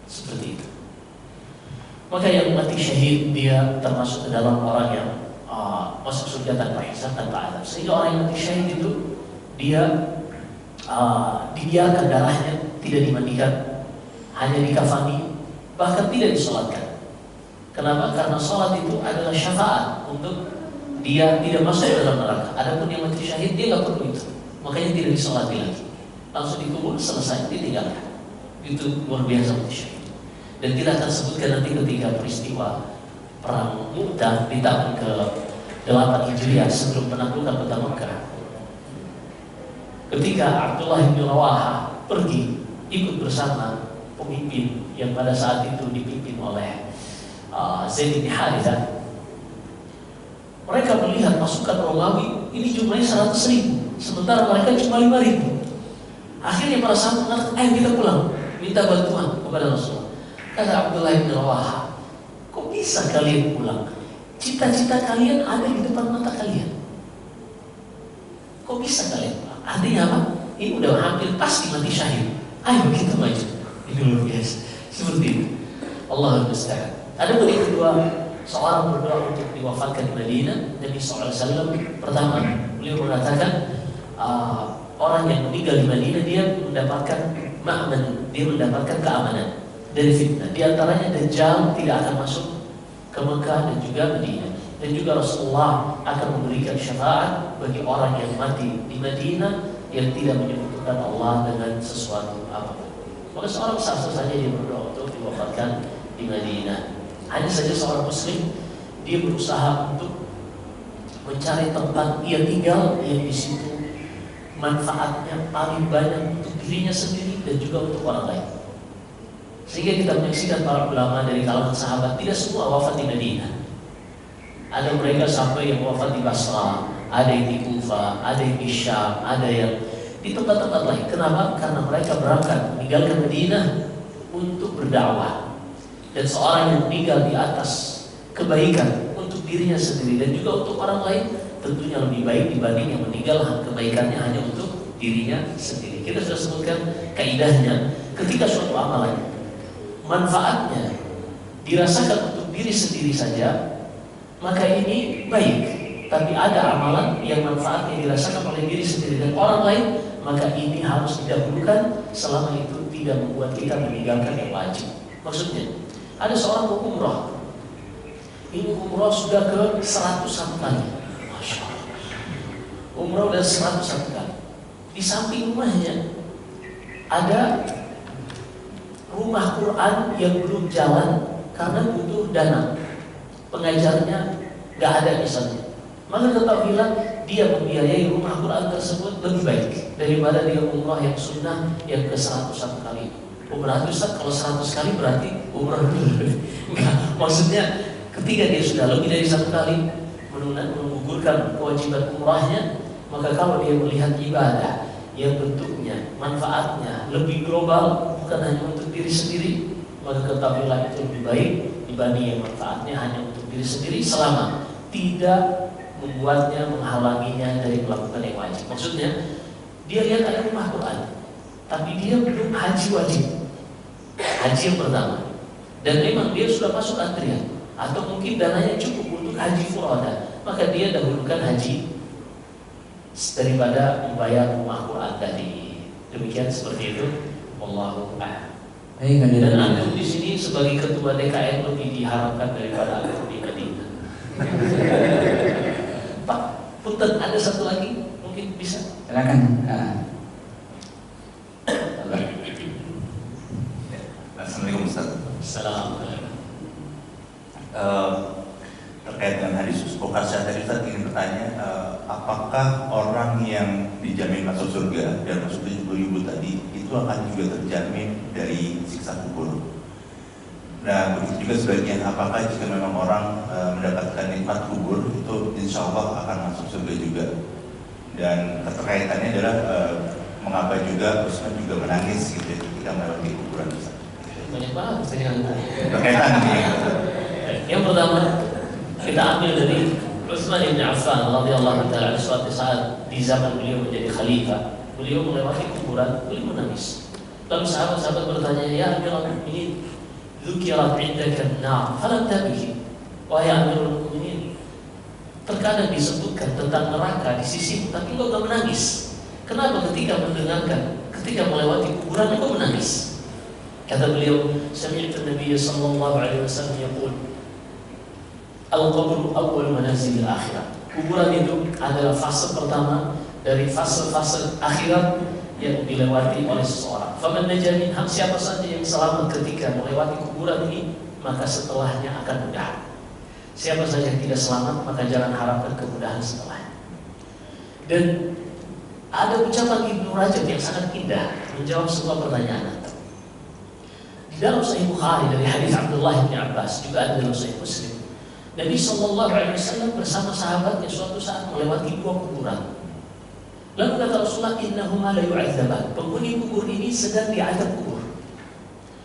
Seperti itu. Maka yang mati syahid dia termasuk ke dalam orang yang masuk surga tanpa hisab, tanpa azab. Sehingga orang yang mati syahid itu dia dibiarkan darahnya, tidak dimandikan, hanya dikafani, bahkan tidak disolatkan. Kenapa? Karena sholat itu adalah syafaat untuk dia tidak masuk ke dalam neraka. Adapun yang mati syahid dia nggak perlu itu, makanya tidak disolati lagi, langsung dikubur, selesai, ditinggalkan. Itu luar biasa mati syahid. Dan kita akan sebutkan nanti ketika peristiwa perang Mu'tah di tahun ke-8 Hijriah sebelum penaklukan kota Mekah. Ketika Abdullah bin Rawaha pergi ikut bersama pemimpin yang pada saat itu dipimpin oleh Zaid bin Harithah, mereka melihat pasukan Romawi ini jumlahnya 100.000, sementara mereka cuma 5.000. Akhirnya para sahabat mengatakan, ayo kita pulang, minta bantuan kepada Rasulullah. Kata Abdullah bin Rawaha, kok bisa kalian pulang? Cita-cita kalian ada di depan mata kalian. Kok bisa kalian pulang? Artinya apa? Ini udah hampir pasti mati syahid. Ayo kita maju. Ini luar biasa. Seperti itu. Allahul musta'an. Ada yang kedua, seorang berdoa untuk diwafatkan di Madinah. Nabi SAW pertama beliau mengatakan, orang yang meninggal di Madinah dia mendapatkan ma'man, dia mendapatkan keamanan dari fitnah. Di antaranya Dajjal tidak akan masuk ke Mekah dan juga Madinah. Dan juga Rasulullah akan memberikan syafaat bagi orang yang mati di Madinah yang tidak menyebutkan Allah dengan sesuatu apapun. Maka seorang sah saja dia berdoa untuk diwafatkan di Madinah. Hanya saja seorang muslim dia berusaha untuk mencari tempat ia tinggal yang di situ manfaatnya paling banyak untuk dirinya sendiri dan juga untuk orang lain. Sehingga kita menyaksikan para ulama dari kalangan sahabat tidak semua wafat di Madinah. Ada mereka sampai yang wafat di Basra, ada yang di Kufa, ada yang di Syam, ada yang di tempat-tempat lain. Kenapa? Karena mereka berangkat meninggalkan Madinah untuk berdakwah. Dan seorang yang meninggal di atas kebaikan untuk dirinya sendiri dan juga untuk orang lain tentunya lebih baik dibanding yang meninggal kebaikannya hanya untuk dirinya sendiri. Kita sudah sebutkan kaidahnya, ketika suatu amalan manfaatnya dirasakan untuk diri sendiri saja, maka ini baik. Tapi ada amalan yang manfaatnya dirasakan oleh diri sendiri dan orang lain, maka ini harus didahulukan selama itu tidak membuat kita meninggalkan yang wajib. Maksudnya, ada seorang mau umrah, ini umrah sudah ke 101 kali, Masya Allah. Umrah udah 101 kali. Di samping rumahnya ada rumah Quran yang belum jalan karena butuh dana, pengajarnya nggak ada misalnya. Maka tetap bilang dia membiayai rumah Quran tersebut lebih baik daripada dia umrah yang sunnah yang ke 101 kali. Umrah itu Ustaz, kalau 100 kali berarti umrah dulu. Enggak, maksudnya ketika dia sudah lebih dari 1 kali menunggu menggugurkan kewajiban umrahnya, maka kalau dia melihat ibadah yang bentuknya, manfaatnya lebih global, bukan hanya untuk diri sendiri, maka ketahuilah itu lebih baik dibanding yang manfaatnya hanya untuk diri sendiri, selama tidak membuatnya, menghalanginya dari melakukan yang wajib. Maksudnya, dia lihat ada rumah Quran, tapi dia belum haji wajib, haji yang pertama, dan memang dia sudah masuk antrian, atau mungkin dananya cukup untuk haji furada, maka dia dahulukan haji daripada membayar rumah Quran tadi. Demikian, seperti itu. Wallahu a'lam. Dan antum di sini sebagai ketua DKM lebih diharapkan daripada antum di Madinah. Pak, punten, ada satu lagi mungkin bisa. Silakan. Assalamualaikum Ustaz. Assalamualaikum. Terkait dengan hadis Ukasha tadi, Ustaz ingin bertanya, apakah orang yang dijamin masuk surga dan masuk 70.000 tadi itu akan juga terjamin dari siksa kubur? Nah, begitu juga sebaliknya, apakah jika memang orang mendapatkan nikmat kubur itu insya Allah akan masuk surga juga? Dan keterkaitannya adalah mengapa juga Usman juga menangis gitu ketika melewati kuburan, Ustaz? Banyak banget pertanyaan. Berkaitan nih. Yang pertama, kita ambil dari Utsman bin Affan radhiyallahu taala suatu saat di zaman beliau menjadi khalifah, beliau melewati kuburan, beliau menangis. Lalu sahabat-sahabat bertanya, "Ya Amirul Mukminin, dzukirat 'indaka an-nar, falam tabki?" Wahai Amirul Mukminin, terkadang disebutkan tentang neraka di sisimu, tapi engkau tak menangis. Kenapa ketika mendengarkan, ketika melewati kuburan engkau menangis? Kata beliau, "Sami'tu Nabi sallallahu alaihi wasallam yaqul, al-qabru awwal manazil al-akhirah." Kuburan itu adalah fase pertama dari fase-fase akhirat yang dilewati oleh seseorang. Faman naja minha, siapa saja yang selamat ketika melewati kuburan ini, maka setelahnya akan mudah. Siapa saja yang tidak selamat, maka jangan harapkan kemudahan setelahnya. Dan ada ucapan Ibnu Rajab yang sangat indah menjawab sebuah pertanyaan. Di dalam Sahih Bukhari dari hadis Abdullah bin Abbas, juga ada dalam Sahih Muslim, Nabi sallallahu alaihi wasallam bersama sahabatnya suatu saat melewati dua kuburan. Lalu kata Rasulullah, "Innahuma la yu'adzaban." Penghuni kubur ini sedang diazab kubur.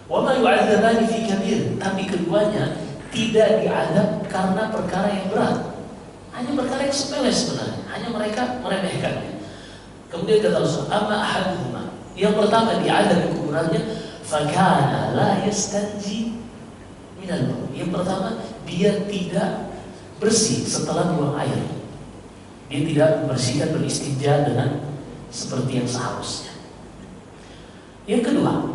Wa ma yu'adzabani fi kabir, tapi keduanya tidak diazab karena perkara yang berat. Hanya perkara yang sepele sebenarnya, hanya mereka meremehkannya. Kemudian kata Rasulullah, "Amma ahaduhuma." Yang pertama diazab di kuburannya, "Fakana la yastanji minal maut." Yang pertama, dia tidak bersih setelah buang air. Dia tidak membersihkan, beristinja dengan seperti yang seharusnya. Yang kedua,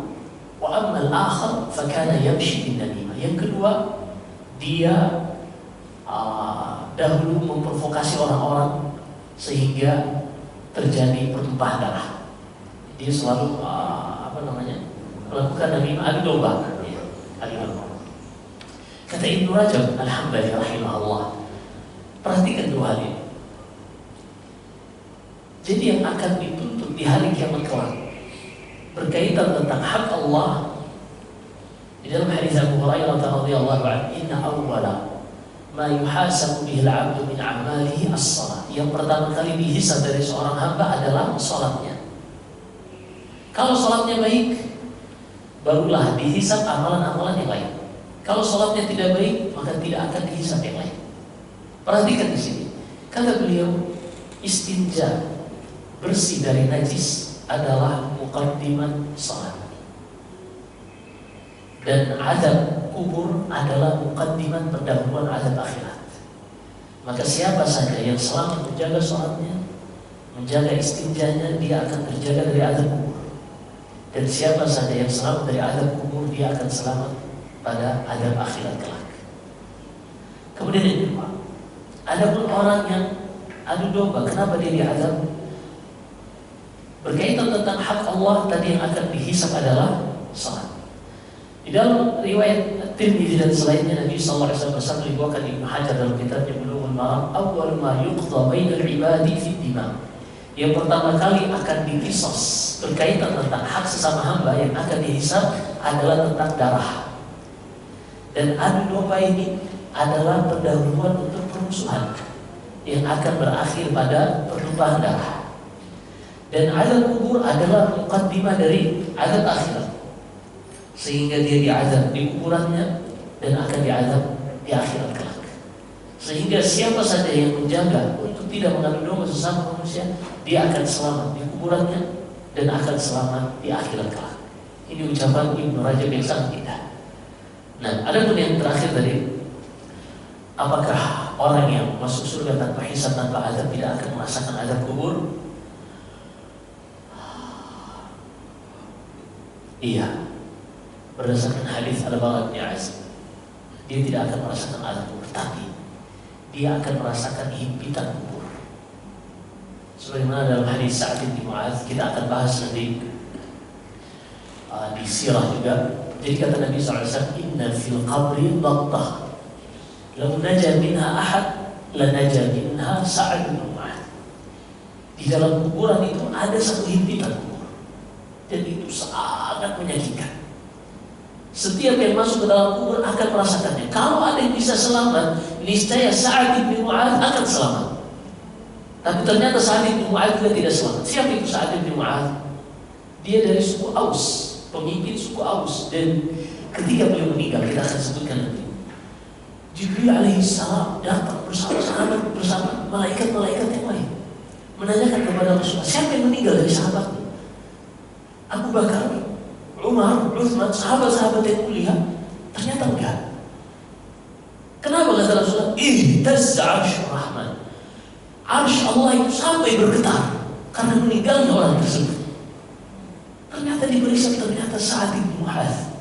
wa ammal akhar fakana yamshi bin namimah. Yang kedua, dia dahulu memprovokasi orang-orang sehingga terjadi pertumpahan darah. Dia selalu melakukan namimah, adu domba. Adu domba. Kata Ibnu Rajab Al-Hambali rahimahullah, perhatikan dua hal ini. Jadi yang akan dituntut di hari kiamat kelak berkaitan tentang hak Allah. Di dalam hadis Abu Hurairah radhiyallahu anhu, "Inna awwala ma yuhasabu bihi al-'abdu min a'malihi as-shalah." Yang pertama kali dihisab dari seorang hamba adalah salatnya. Kalau salatnya baik, barulah dihisab amalan-amalan yang lain. Kalau salatnya tidak baik, maka tidak akan dihisab yang lain. Perhatikan di sini. Kata beliau, istinja, bersih dari najis, adalah muqaddiman salat. Dan azab kubur adalah muqaddiman pendahuluan azab akhirat. Maka siapa saja yang selamat menjaga salatnya, menjaga istinjanya, dia akan terjaga dari azab kubur. Dan siapa saja yang selamat dari azab kubur, dia akan selamat pada azab akhirat kelak. Kemudian yang kedua, adapun orang yang adu domba, kenapa dia diazab? Berkaitan tentang hak Allah tadi yang akan dihisab adalah salat. Di dalam riwayat Tirmidzi dan selainnya, Nabi sallallahu alaihi wasallam bersabda, riwayat Ibnu Hajar dalam kitabnya Bulughul Maram, "Awwal ma yuqda bainal ibadi fi dima." Yang pertama kali akan dikisos berkaitan tentang hak sesama hamba yang akan dihisab adalah tentang darah. Dan adu domba ini adalah pendahuluan untuk permusuhan. yang akan berakhir pada pertumpahan darah. Dan azab kubur adalah muqaddimah dari azab akhirat, sehingga dia diazab di kuburannya dan akan diazab di akhirat kelak. Sehingga siapa saja yang menjaga untuk tidak mengadu domba sesama manusia, dia akan selamat di kuburannya dan akan selamat di akhirat kelak. Ini ucapan Ibnu Rajab yang sangat indah. Nah, ada pun yang terakhir tadi, apakah orang yang masuk surga tanpa hisab, tanpa azab tidak akan merasakan azab kubur? Iya, berdasarkan hadis Al-Bara bin Azib, dia tidak akan merasakan azab kubur, tapi dia akan merasakan himpitan kubur. Sebagaimana dalam hadis Sa'ad bin Mu'adz, kita akan bahas nanti di sirah juga. Jadi kata Nabi SAW, inna fil qabri dattah, lau naja minha ahad, la naja minha Sa'ad bin Mu'adz. Di dalam kuburan itu ada satu himpitan kubur, dan itu sangat menyakitkan. Setiap yang masuk ke dalam kubur akan merasakannya. Kalau ada yang bisa selamat, niscaya Sa'ad bin Mu'adz akan selamat. Tapi ternyata Sa'ad bin Mu'adz juga tidak selamat. Siapa itu Sa'ad bin Mu'adz? Dia dari suku Aus, pemimpin suku Aus. Dan ketika beliau meninggal, kita akan sebutkan nanti, Jibril alaihissalam datang bersama sahabat, bersama malaikat-malaikat yang lain, menanyakan kepada Rasulullah, siapa yang meninggal dari sahabatnya? Abu Bakar, Umar, Uthman, sahabat-sahabat yang mulia. Ternyata enggak. Kenapa kata Rasulullah? Ihtazza 'arsyur Rahman. Arsy Allah itu sampai bergetar karena meninggalnya orang tersebut. Ternyata diperiksa, ternyata Sa'ad bin Mu'adz.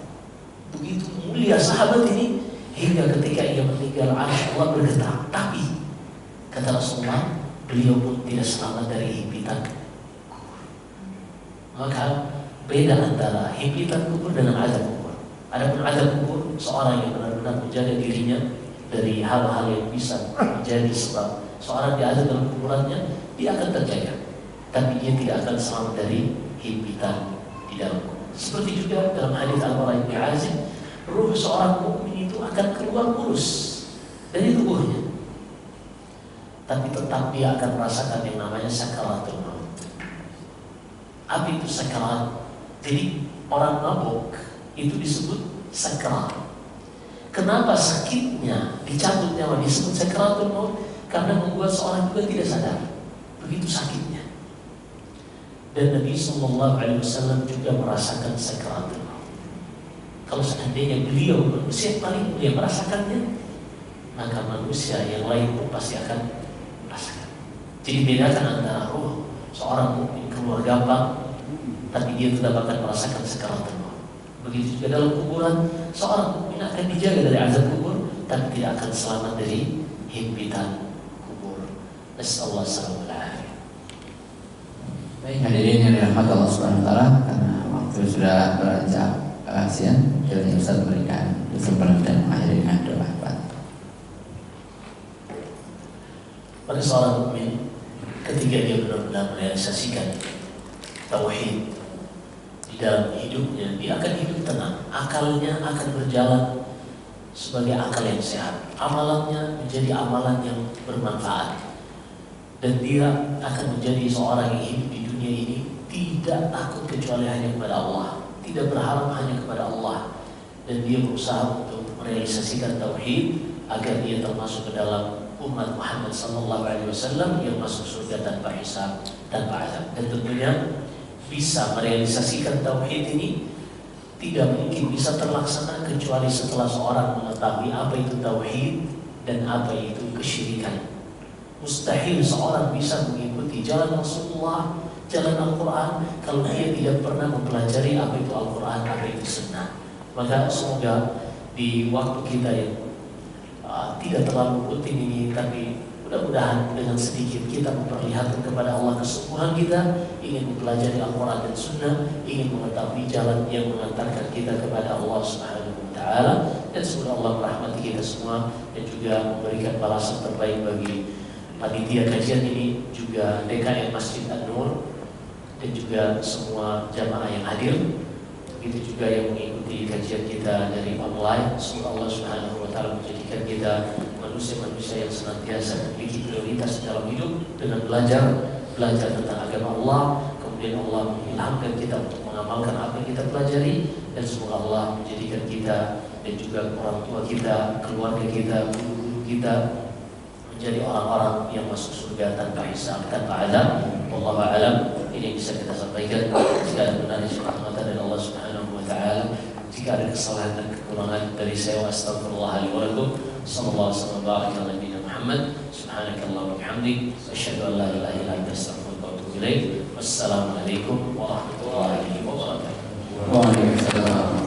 Begitu mulia sahabat ini, hingga ketika ia meninggal arsy Allah bergetar. Tapi kata Rasulullah, beliau pun tidak selamat dari himpitan kubur. Maka beda antara himpitan kubur dengan azab kubur. Adapun azab kubur, seorang yang benar-benar menjaga dirinya dari hal-hal yang bisa menjadi sebab seorang diazab dalam kuburannya, dia akan terjaga, tapi dia tidak akan selamat dari himpitan di dalam kubur. Seperti juga dalam hadis Al-Bara bin Azib, ruh seorang mukmin itu akan keluar mulus dari tubuhnya, tapi tetap dia akan merasakan yang namanya sakaratul maut. Apa itu sakarat? Jadi orang mabuk itu disebut sakarat. Kenapa sakitnya dicabut nyawa disebut sakaratul maut? Karena membuat seorang juga tidak sadar, begitu sakitnya. Dan Nabi SAW juga merasakan sakaratul maut. Kalau seandainya beliau manusia paling mulia merasakannya, maka manusia yang lain pun pasti akan merasakan. Jadi bedakan antara roh seorang mukmin keluar gampang, tapi dia tetap akan merasakan sakaratul maut. Begitu juga dalam kuburan, seorang mukmin akan dijaga dari azab kubur, tapi tidak akan selamat dari himpitan kubur. Nasallahu alaihi wasallam. Baik, hadirin yang dirahmati Allah Subhanahu wa taala, karena waktu sudah beranjak siang, jadi Ustaz memberikan kesempatan dan mengakhiri dengan doa. Pada seorang mukmin, ketika dia benar-benar merealisasikan tauhid di dalam hidupnya, dia akan hidup tenang. Akalnya akan berjalan sebagai akal yang sehat. Amalannya menjadi amalan yang bermanfaat. Dan dia akan menjadi seorang yang hidup di dunia ini tidak takut kecuali hanya kepada Allah, tidak berharap hanya kepada Allah. Dan dia berusaha untuk merealisasikan tauhid agar dia termasuk ke dalam umat Muhammad SAW yang masuk surga tanpa hisab, tanpa azab. Dan tentunya bisa merealisasikan tauhid ini tidak mungkin bisa terlaksana kecuali setelah seorang mengetahui apa itu tauhid dan apa itu kesyirikan. Mustahil seorang bisa mengikuti jalan Rasulullah, jalan Al-Quran, kalau dia tidak pernah mempelajari apa itu Al-Quran, apa itu Sunnah. Maka semoga di waktu kita yang tidak terlalu rutin ini, tapi mudah-mudahan dengan sedikit kita memperlihatkan kepada Allah kesungguhan kita ingin mempelajari Al-Quran dan Sunnah, ingin mengetahui jalan yang mengantarkan kita kepada Allah Subhanahu wa Ta'ala. Dan semoga Allah merahmati kita semua dan juga memberikan balasan terbaik bagi panitia kajian ini, juga DKM Masjid An-Nur, dan juga semua jamaah yang hadir. Begitu juga yang mengikuti kajian kita dari online. Semoga Allah Subhanahu wa Ta'ala menjadikan kita manusia manusia-manusia yang senantiasa memiliki prioritas dalam hidup dengan belajar tentang agama Allah, kemudian Allah mengilhamkan kita untuk mengamalkan apa yang kita pelajari, dan semoga Allah menjadikan kita dan juga orang tua kita, keluarga kita, guru-guru kita menjadi orang-orang yang masuk surga tanpa hisab, tanpa azab. Wallahu a'lam. Ini yang bisa kita sampaikan. Jika ada benar semata-mata dari Allah Subhanahu wa taala, jika ada kesalahan dan kekurangan dari saya, astagfirullah li wa lakum. Sallallahu alaihi wasallam baraka ala nabiyina Muhammad. Subhanakallahumma wa bihamdik, asyhadu an la ilaha illa anta, astaghfiruka wa atubu ilaik. Wassalamualaikum warahmatullahi wabarakatuh.